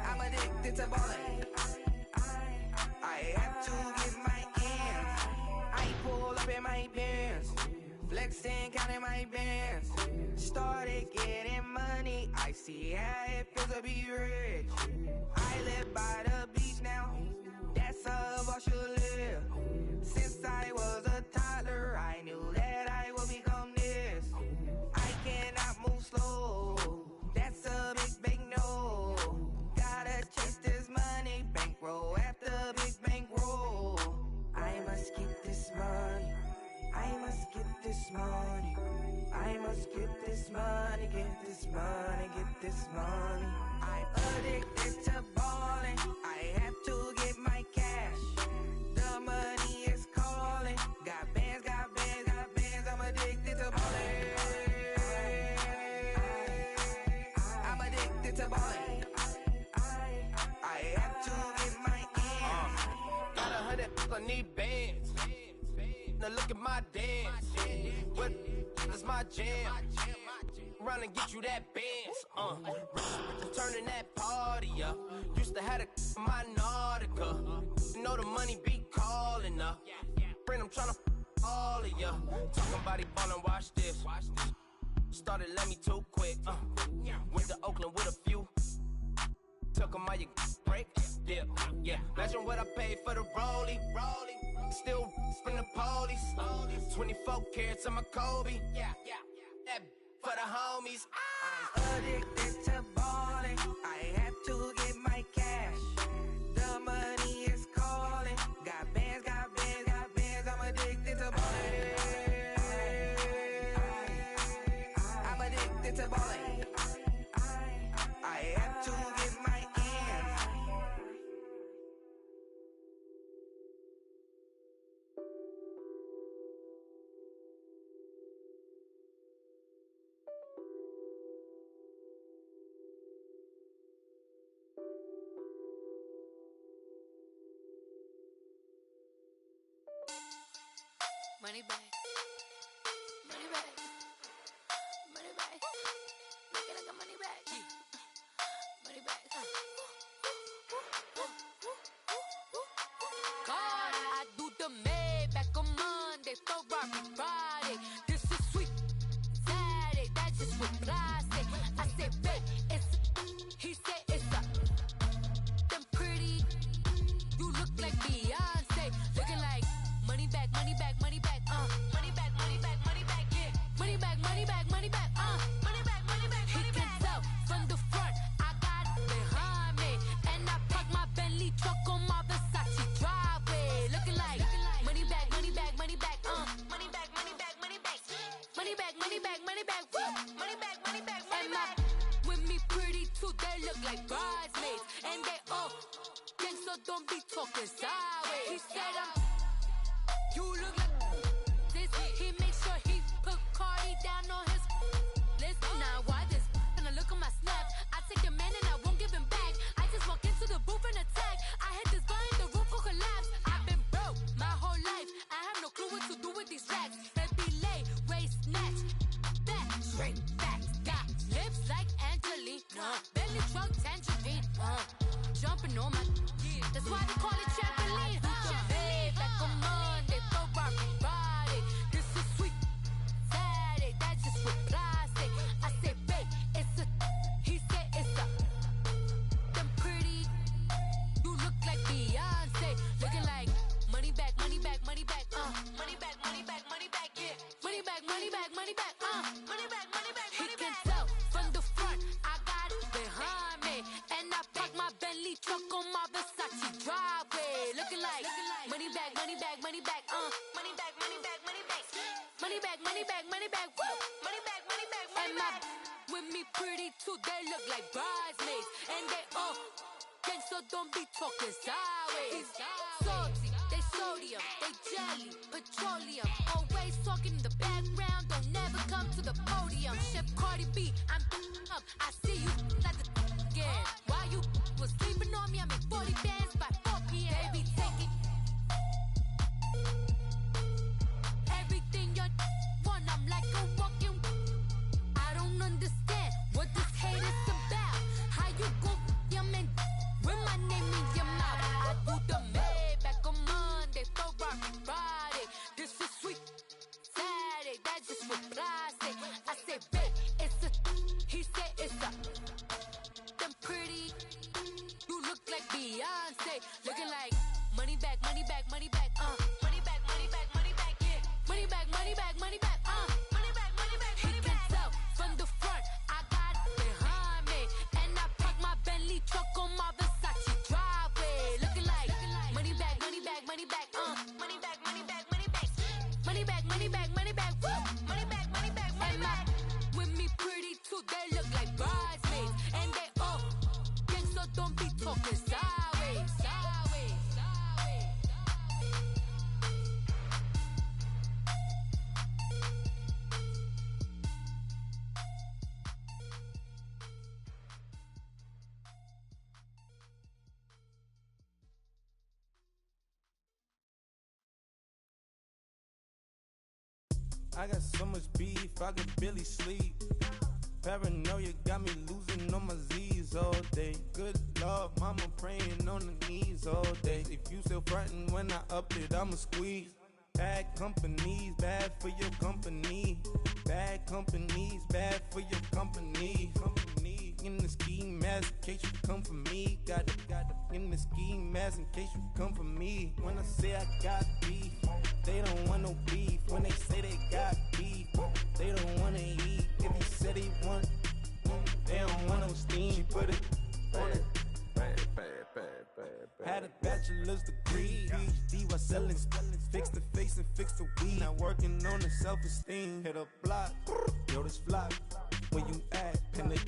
O: I'm addicted to ballin'. I have to get my ends. I pull up in my pants, flexing, counting my bands. Started getting money, I see how it feels to be rich. I live by the beach now, that's how I should live. Since I was a toddler, I knew that I would become this. I cannot move slow, that's a big no. Gotta chase this money, bankroll after big bankroll. I must get this money, I must get this money. money, must get this money, get this money, get this money. I'm addicted to balling. I have to get my cash. The money is calling. Got bands, got bands, got bands. I'm addicted to balling. I'm addicted to balling. I have to get my ends.
N: Got 100, I need bands. Now look at my dance. What is my jam? Run and get you that bands. Turning that party up. Used to have a my Nautica. You know the money be calling up. Friend, I'm tryna all of ya. Talking about he ballin', watch this. Started let me too quick. Went to Oakland with a few. Took 'em all you break. Dip. Yeah. Imagine what I paid for the rollie. Still from the police. 24 carats on my Kobe. Yeah. That for the homies.
O: I'm addicted to balling. I have to get my cash. The money is calling. Got bands, got bands, got bands. I'm addicted to balling. I'm addicted to balling. I have to get my ends.
P: Money back. Money back. Money back. Make it like a money back. Money back. God, I do the Maybach on Monday, Ferrari Friday. This is sweet Saturday, that's just with plastic. I say, babe, it's he said it's a them pretty. You look like Beyonce, looking like money back, money back, money back, money back, money back, money back, yeah. Money back, money back, money back, money back, money back, money back. He can tell from the front, I got it behind me, and I park my Bentley truck on my Versace driveway, looking like money back, money back, money back, money back, money back, money back, money back, money back, money back, woo, money back, money back, money back. With me pretty too, they look like bridesmaids, and they all gang, so don't be talking sideways. He said you look like this. He makes sure he put Cardi down on his list. Now why this? Gonna look at my snap. I take your man and I won't give him back. I just walk into the booth and attack. I hit this guy in the roof will collapse. I've been broke my whole life. I have no clue what to do with these racks. Baby lay, waist snatch, back straight back. Got lips like Angelina, belly truck tangerine. Jumping on my, that's why they call it trampoline. Back on Monday, Ferrari Friday. This is sweet Saturday, that's just with plastic. I say, babe, it's a, he said it's a, them pretty. You look like Beyonce, looking like money back, money back, money back, money back, money back, money back, yeah. Money back, money back, money back, money back, money back, money back. He can tell from the front, I got it behind me, and I park my Bentley truck on my Versace driveway, looking like money back, money back, money back, money back, money back, money back, money back, money back, money back, woo, money back, money back, money back. With me pretty too, they look like bridesmaids, and they all gang, so don't be talking sideways. Salty, they sodium, they jelly, petroleum, always talking in the background, don't never come to the podium. Chef Cardi B, I'm up, I see you like the again. While you was sleeping on me, I made 40 bands by 4 p.m. They be taking everything you want, I'm like a walking. I don't understand what this hate is about. How you go, your man, with my name in your mouth. I do the Maybach on Monday, Ferrari Friday. This is sweet Saturday, that's just with plastic. I say, babe, it's a, he said it's a, them pretty. You look like Beyonce, looking like money back, money back, money back, money back, money back, money back, yeah. Money back, money back, money back, money back, money back, money back. He can tell from the front, I got it behind me, and I park my Bentley truck on my Versace driveway, looking like money back, money back, money back, money back, money back, money back, money back, money back, money back, woo, money back, money back, money back. And my with me pretty too, they look like bridesmaids. And they all gang, so don't be talking sideways.
L: I got so much beef, I could barely sleep. Paranoia got me losing on my Z's all day. Good Lord, mama praying on the knees all day. If you still frontin' when I up it, I'ma squeeze. Bad companies, bad for your company. Bad companies, bad for your company. Company in the ski mask in case you come for me. Got it in the ski mask in case you come for me. When I say I got beef, they don't want no beef. When they say they got beef, they don't wanna eat. If you said they want, they don't want no steam. Put it on it. Had a bachelor's degree, PhD while selling. Fix the face and fix the weed. Now working on the self-esteem. Hit a block, yo this flop. Where you at? Pin it.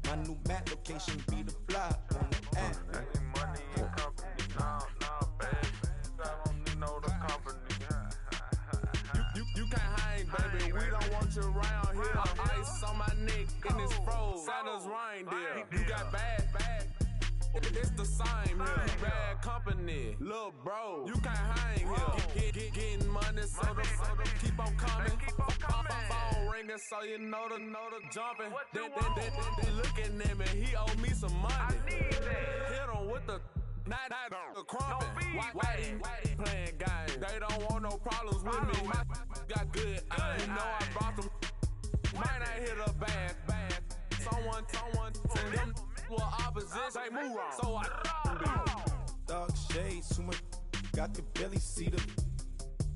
L: My new map location be the flop on the app.
Q: Money and company, no, baby. I don't need no the company. You can't hang, baby. We don't want you around here. Ice on my neck and it's froze. Santa's reindeer. You got bad. It's the same here. You bad company, little bro. You can't hang here. Getting money, so the keep on coming. Phone ringing, so you know the jumping. They looking at me. He owe me some money. Hit him with the night crumping. Why they playing games? They don't want no problems with me. My got good. You know I brought them. Might not hit a bad. Someone tell them. Well, opposition, they move wrong. So I
L: Dark shades, too much. I could barely see them.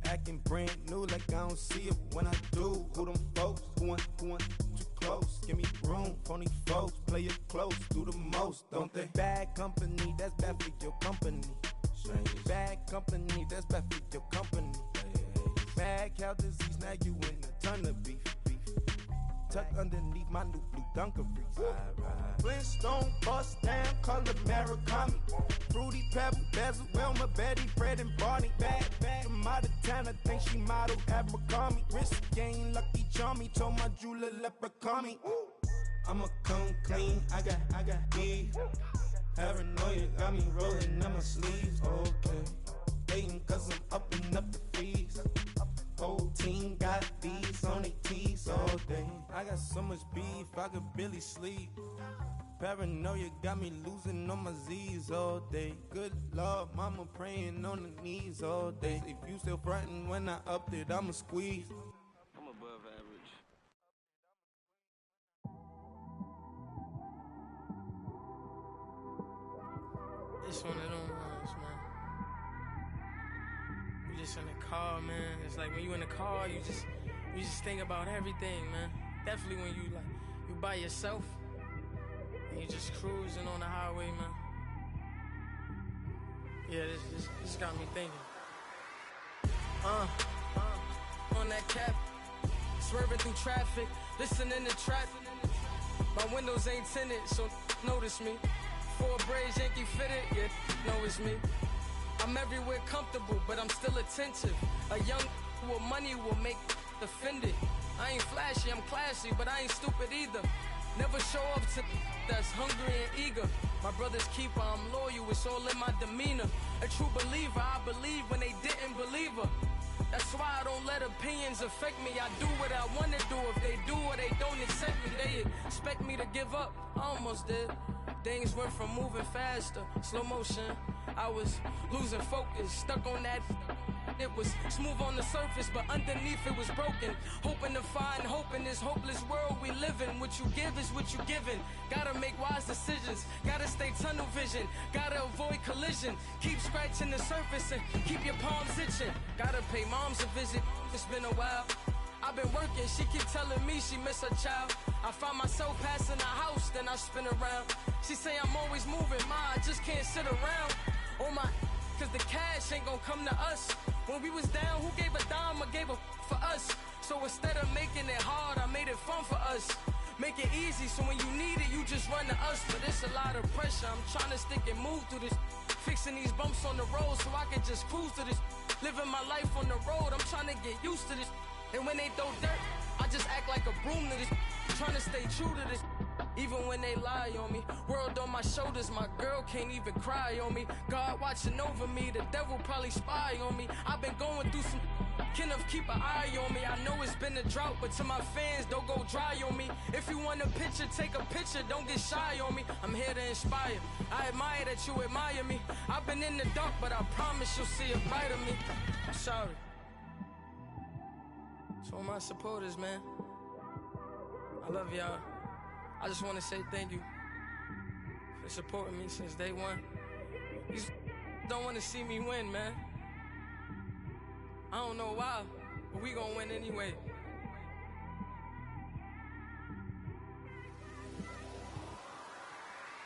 L: Acting brand new, like I don't see it when I do. Who them folks? Who want too close? Give me room, phony folks. Play it close, do the most, don't they? Bad company, that's bad for your company. Bad company, that's bad for your company. Mad cow disease, now you in a ton of beef. Tuck underneath my new blue dungarees. Flintstone, bust down, color Murakami. Fruity Pebble, Basil, Wilma, Betty, Fred, and Barney. Bad, from out of town, I think she model Abercrombie. Wrist game, Lucky Charmy, told my jeweler leprechaun. I'ma come clean, I got beef. Paranoia got me rolling in my sleeves, okay. Hating cause I'm upping up the fees. Whole team got these on their tees all day. I got so much beef, I could barely sleep. Paranoia got me losing on my Z's all day. Good Lord, mama praying on the knees all day. If you still frontin' when I upped it, I'ma squeeze.
Q: I'm above average.
R: It's one of them ones, man. You just in the car, man. It's like when you in the car, you just think about everything, man. Definitely when you by yourself and you just cruising on the highway, man. Yeah, this got me thinking. On that cap, swerving through traffic, listening to trap. My windows ain't tinted, so notice me. 4 braids, Yankee fitted, yeah, know it's me. I'm everywhere comfortable, but I'm still attentive. A young with money will make offended. I ain't flashy, I'm classy, but I ain't stupid either. Never show up to that's hungry and eager. My brother's keeper, I'm loyal, it's all in my demeanor. A true believer, I believe when they didn't believe her. That's why I don't let opinions affect me. I do what I want to do. If they do or they don't accept me, they expect me to give up. I almost did. Things went from moving faster, slow motion. I was losing focus, stuck on that. It was smooth on the surface, but underneath it was broken. Hoping to find hope in this hopeless world we live in. What you give is what you given. Gotta make wise decisions. Gotta stay tunnel vision. Gotta avoid collision. Keep scratching the surface and keep your palms itching. Gotta pay moms a visit. It's been a while. I've been working, she keep telling me she miss her child. I find myself passing the house, then I spin around. She say I'm always moving, I just can't sit around. Oh my, cause the cash ain't gonna come to us. When we was down, who gave a dime or gave a for us? So instead of making it hard, I made it fun for us. Make it easy, so when you need it, you just run to us. But it's a lot of pressure, I'm trying to stick and move through this. Fixing these bumps on the road so I can just cruise to this. Living my life on the road, I'm trying to get used to this. And when they throw dirt, I just act like a broom to this. Trying to stay true to this. Even when they lie on me, world on my shoulders, my girl can't even cry on me. God watching over me, the devil probably spy on me. I've been going through some, Kenneth keep an eye on me. I know it's been a drought, but to my fans, don't go dry on me. If you want a picture, take a picture, don't get shy on me. I'm here to inspire, I admire that you admire me. I've been in the dark, but I promise you'll see a bright of me. I'm sorry. To all my supporters, man, I love y'all. I just want to say thank you for supporting me since day one. You don't want to see me win, man. I don't know why, but we gonna win anyway.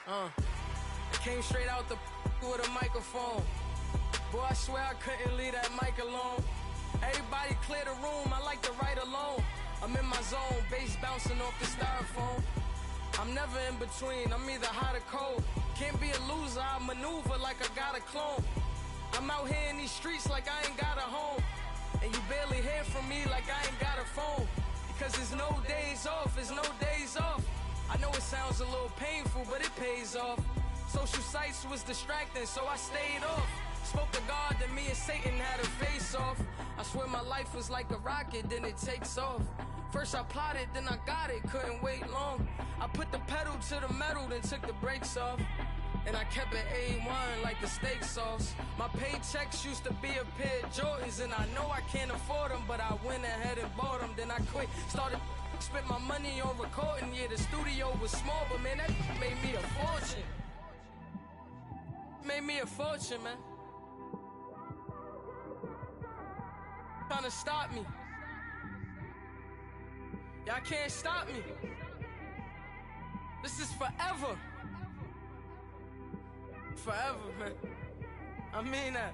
R: I came straight out the with a microphone. Boy, I swear I couldn't leave that mic alone. Everybody clear the room, I like to write alone. I'm in my zone, bass bouncing off the styrofoam. I'm never in between, I'm either hot or cold. Can't be a loser, I maneuver like I got a clone. I'm out here in these streets like I ain't got a home. And you barely hear from me like I ain't got a phone. Because there's no days off, there's no days off. I know it sounds a little painful, but it pays off. Social sites was distracting, so I stayed off. Spoke to God, then me and Satan had a face off. I swear my life was like a rocket, then it takes off. First I plotted, then I got it, couldn't wait long. I put the pedal to the metal, then took the brakes off. And I kept it A1 like the steak sauce. My paychecks used to be a pair of Jordans, and I know I can't afford them, but I went ahead and bought them. Then I quit, started, spent my money on recording. Yeah, the studio was small, but man, that made me a fortune. Made me a fortune, man. Trying to stop me. Y'all can't stop me. This is forever. Forever, man. I mean that.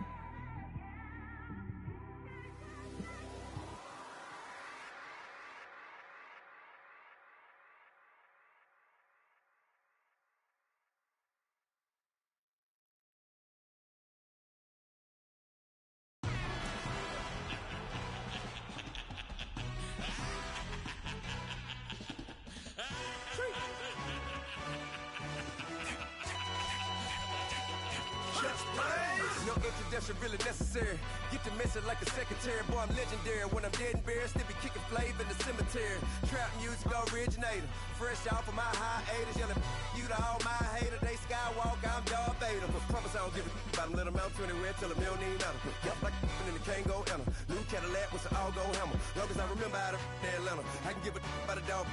S: No introduction really necessary. Get the message like a secretary. Boy, I'm legendary. When I'm dead and buried, still be kicking flavor in the cemetery. Trap music originator. Fresh off of my hiatus. Yelling you to all my haters. They skywalk, I'm Darth Vader. Promise I don't give a about them. Let them out to anywhere till a million ain't matter. Yep, like in the Kango enter. New Cadillac with an all-go hammer. Long as I remember out of Atlanta. I can give a about a dog.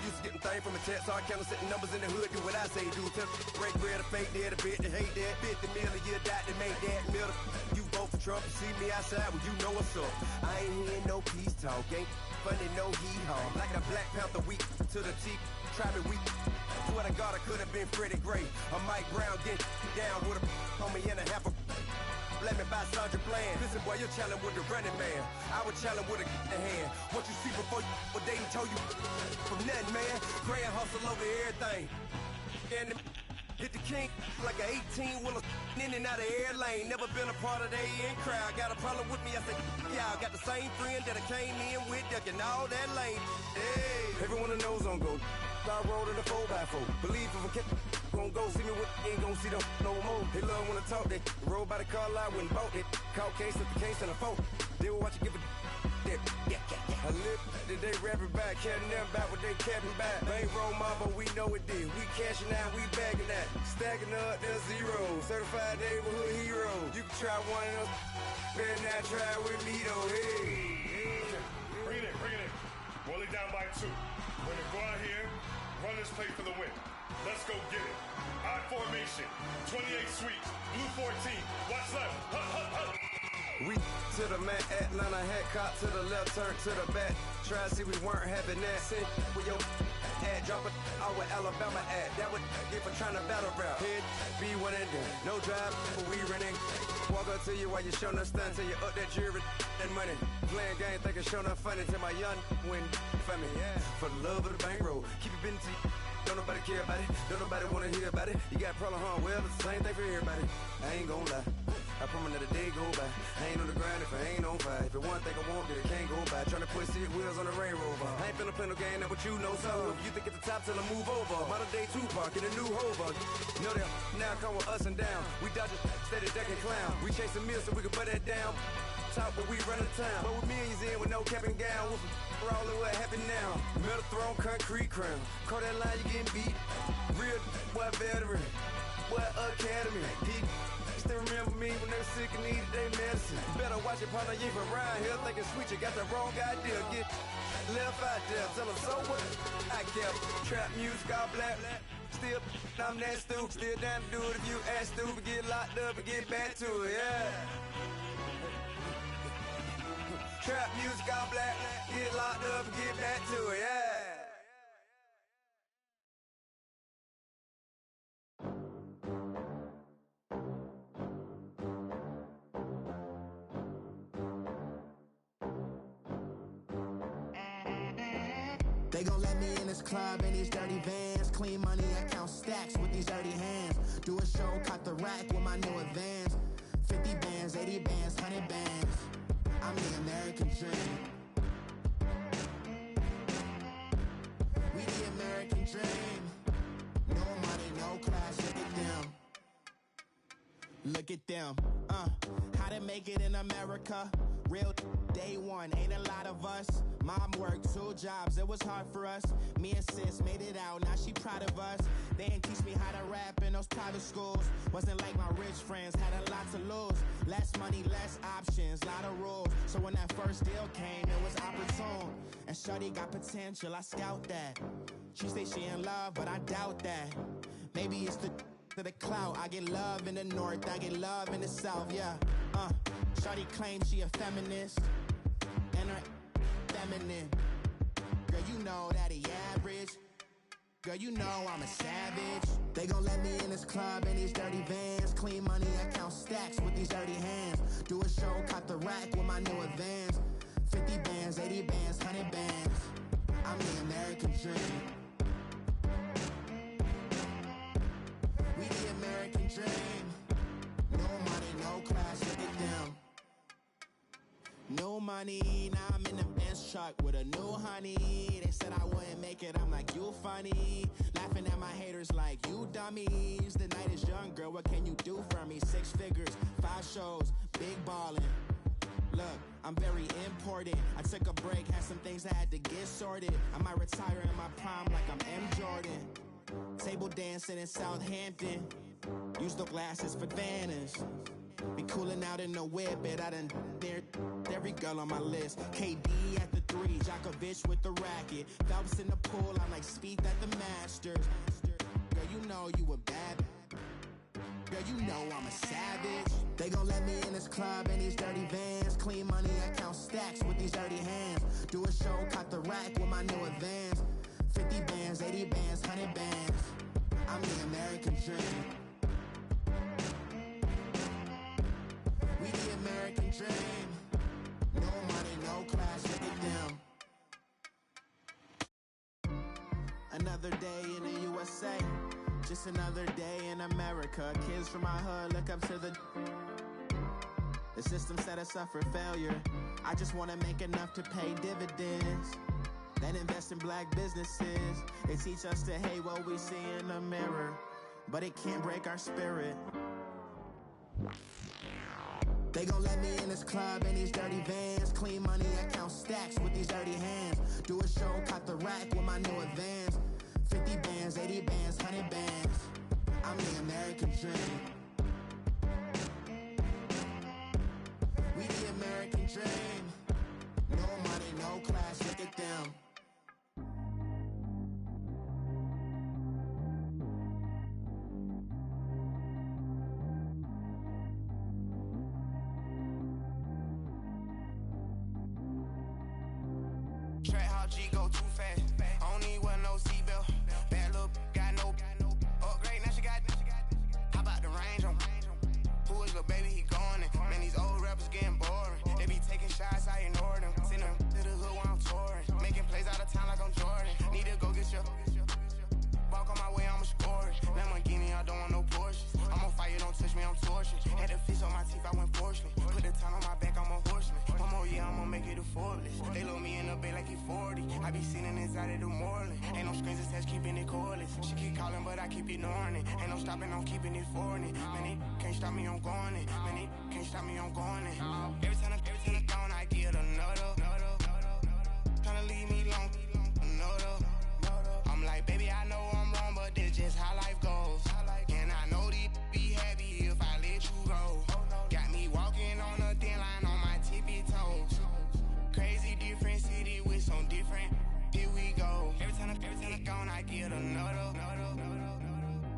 S: Used to getting things from a text, so I count setting numbers in the hood. Do what I say, do. Tell break bread, a fake dead, a bit to hate that. 50 million, you die to make that middle. You vote for Trump, you see me outside, well, you know what's up. I ain't hearing no peace talk, ain't funny, no heat haul. Like a Black Panther week to the teeth, try me weak. Swear to God, I could have been Freddie Gray. Or Mike Brown, get down with a homie and a half a. Let me buy Sandra Bland. Listen, boy, you're challenging with the running man. I was challenging with a hand. What you see before you, what they done told you from nothing, man. Grand hustle over everything. And hit the king like an 18-wheeler in and out of air lane. Never been a part of the in crowd. Got a problem with me, I said, y'all got the same friend that I came in with, ducking all that lane. Hey, everyone that knows on go. I rolled in a 4x4. Believe if I kept gon' go see me with ain't gon' see them no more. They love when I talk, they roll by the car lot when bought it. Call case at the case and a phone. They will watch you give it that. I live today rapping back, carrying them back what they capping back. Bankroll mama, we know it did. We cashing out, we bagging that. Stacking up, there's zero. Certified neighborhood hero. You can try one of them, better not try with me though. Hey.
T: Bring it in. Roll it down by 2. We're gonna go out here, run this play for the win. Let's go get it. I formation, 28 sweeps, blue 14. Watch left. Hut.
S: We to the man, Atlanta head cop to the left, turn to the back. Try to see we weren't having that. Sit with your ad, drop it out with Alabama ad. That would get for trying to battle rap. Head, be one and done. No drive, but we running. Walk up to you while you showing us stun till you up that jewelry and money. Playing game, thinking showing up funny till my young win for me. Yeah, for the love of the bankroll. Keep it busy. Don't nobody care about it. Don't nobody wanna hear about it. You got a problem, huh? Well, it's the same thing for everybody. I ain't gon' lie. I promise that a day go by. I ain't on the grind if I ain't on fire. If it one thing I want, then it can't go by. Tryna put seat wheels on the Range Rover. I ain't finna play no game, that what you know. So if you think at the top till I move over. Modern day Tupac in a new Hover. Know that now come with us and down. We dodge it, steady deck and clown. We chasing meals so we can butt that down. Top, but we run the town. But with millions in with no cap and gown. We're all in what happened now. Metal throne, concrete crown. Call that line, you getting beat. Real, what veteran. What academy. He still remember me when they were sick and needed their medicine. Better watch it, partner, you from around here thinking sweet, you got the wrong idea. Get left out there, tell them so what? I kept trap music all black. Still, I'm that stupid. Still down to do it if you ask stupid. Get locked up and get back to it, yeah. Trap music all black. Get locked up and get back to it, yeah.
J: They gon' let me in this club in these dirty vans. Clean money, I count stacks with these dirty hands. Do a show, caught the rack with my new advance. 50 bands, 80 bands, 100 bands. I'm the American dream. We the American dream. No money, no class, look at them. Look at them, how to make it in America. Real day one, ain't a lot of us. Mom worked 2 jobs, it was hard for us. Me and sis made it out, now she proud of us. They didn't teach me how to rap in those private schools. Wasn't like my rich friends, had a lot to lose. Less money, less options, lot of rules. So when that first deal came, it was opportune. And shorty got potential, I scout that. She say she in love, but I doubt that. Maybe it's to the clout. I get love in the north, I get love in the south, yeah. Shawty claims she a feminist, and her feminine. Girl, you know that he average. Girl, you know I'm a savage. They gon' let me in this club in these dirty vans. Clean money, I count stacks with these dirty hands. Do a show, caught the rack with my new advance. 50 bands, 80 bands, 100 bands. I'm the American dream. We the American dream. No money, no class, look at them. No money, now I'm in the Benz truck with a new honey. They said I wouldn't make it, I'm like, you funny. Laughing at my haters like, you dummies. The night is young, girl, what can you do for me? 6 figures, 5 shows, big ballin'. Look, I'm very important. I took a break, had some things I had to get sorted. I might retire in my prime like I'm M. Jordan. Table dancing in Southampton. Use the glasses for Vannas. Be cooling out in the whip, but I done dared every girl on my list. KD at the 3, Djokovic with the racket. Phelps in the pool, I'm like Speed at the Masters. Girl, you know you a bad. Girl, you know I'm a savage. They gon' let me in this club in these dirty vans. Clean money, I count stacks with these dirty hands. Do a show, caught the rack with my new advance. 50 bands, 80 bands, 100 bands. I'm the American dream. We the American dream. No money, no class, look at them. Another day in the USA. Just another day in America. Kids from my hood look up to the system set us up for failure. I just want to make enough to pay dividends. Then invest in black businesses. They teach us to hate what we see in the mirror, but it can't break our spirit. They gon' let me in this club in these dirty vans. Clean money, I count stacks with these dirty hands. Do a show, caught the rack with my new advance. 50 bands, 80 bands, 100 bands. I'm the American dream. We the American dream. No money, no class, look at them.
O: Track how G go too fast. I don't need one, no seatbelt. Bad little got no upgrade. Now she got. How about the range on? Who is little baby? He going in. Man, these old rappers getting boring. They be taking shots, I ignore them. Send them to the hood while I'm touring. Making plays out of town like I'm Jordan. Need to go get your. Walk on my way, I'ma score it. Lamborghini, I don't want no Porsches. I'm on fire, don't touch me, I'm tortured. Had the fish on my teeth, I went porcelain. Put the town on my back, I'm a horseman. One more year, I'ma make it affordless. They load me in the bay like he 40. I be sitting inside of the Moreland. Ain't no screens attached, keeping it cordless. She keep calling, but I keep ignoring it. Ain't no stopping, I'm keeping it for it. Man, it can't stop me, I'm going it. Man, it can't stop me, I'm going it. Every time I gone, I get another. Tryna leave me long, another. I'm like, baby, I know I'm wrong, but this just how life goes. And I know these be happy if I let you go. Got me walking on a thin line on my tippy toes. Crazy different city with some different. Here we go. Every time I gone, I get another.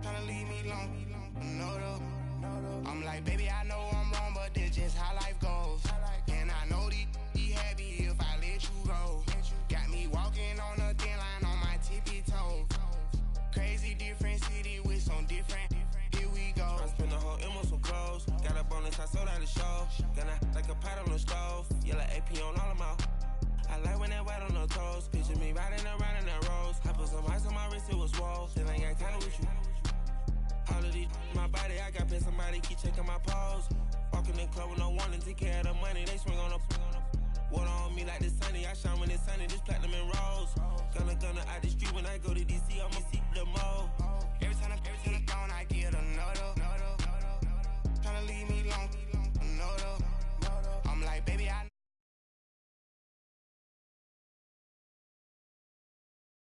O: Tryna leave me long, another. I'm like, baby, I know I'm wrong, but this just how life goes. And I know these be happy if I let you go. Got me walking on a thin line on my tippy toes. Crazy different city with some different. Here we go.
U: I spent the whole M on some clothes. Got a bonus, I sold out the show. Gonna like a pot on the stove. Yellow AP on all of my. I like when that white on the toes. Picture me riding around in that rose. I put some ice on my wrist, it was swole. Still ain't got time with you. All of these, my body, I got pissed. Somebody keep checking my pose. Walking in the club with no warning, take care of the money. They swing on the. Water on me like the sunny. I shine when it's sunny. This platinum and rose. Gonna out the street when I go to DC. I'ma see the mo.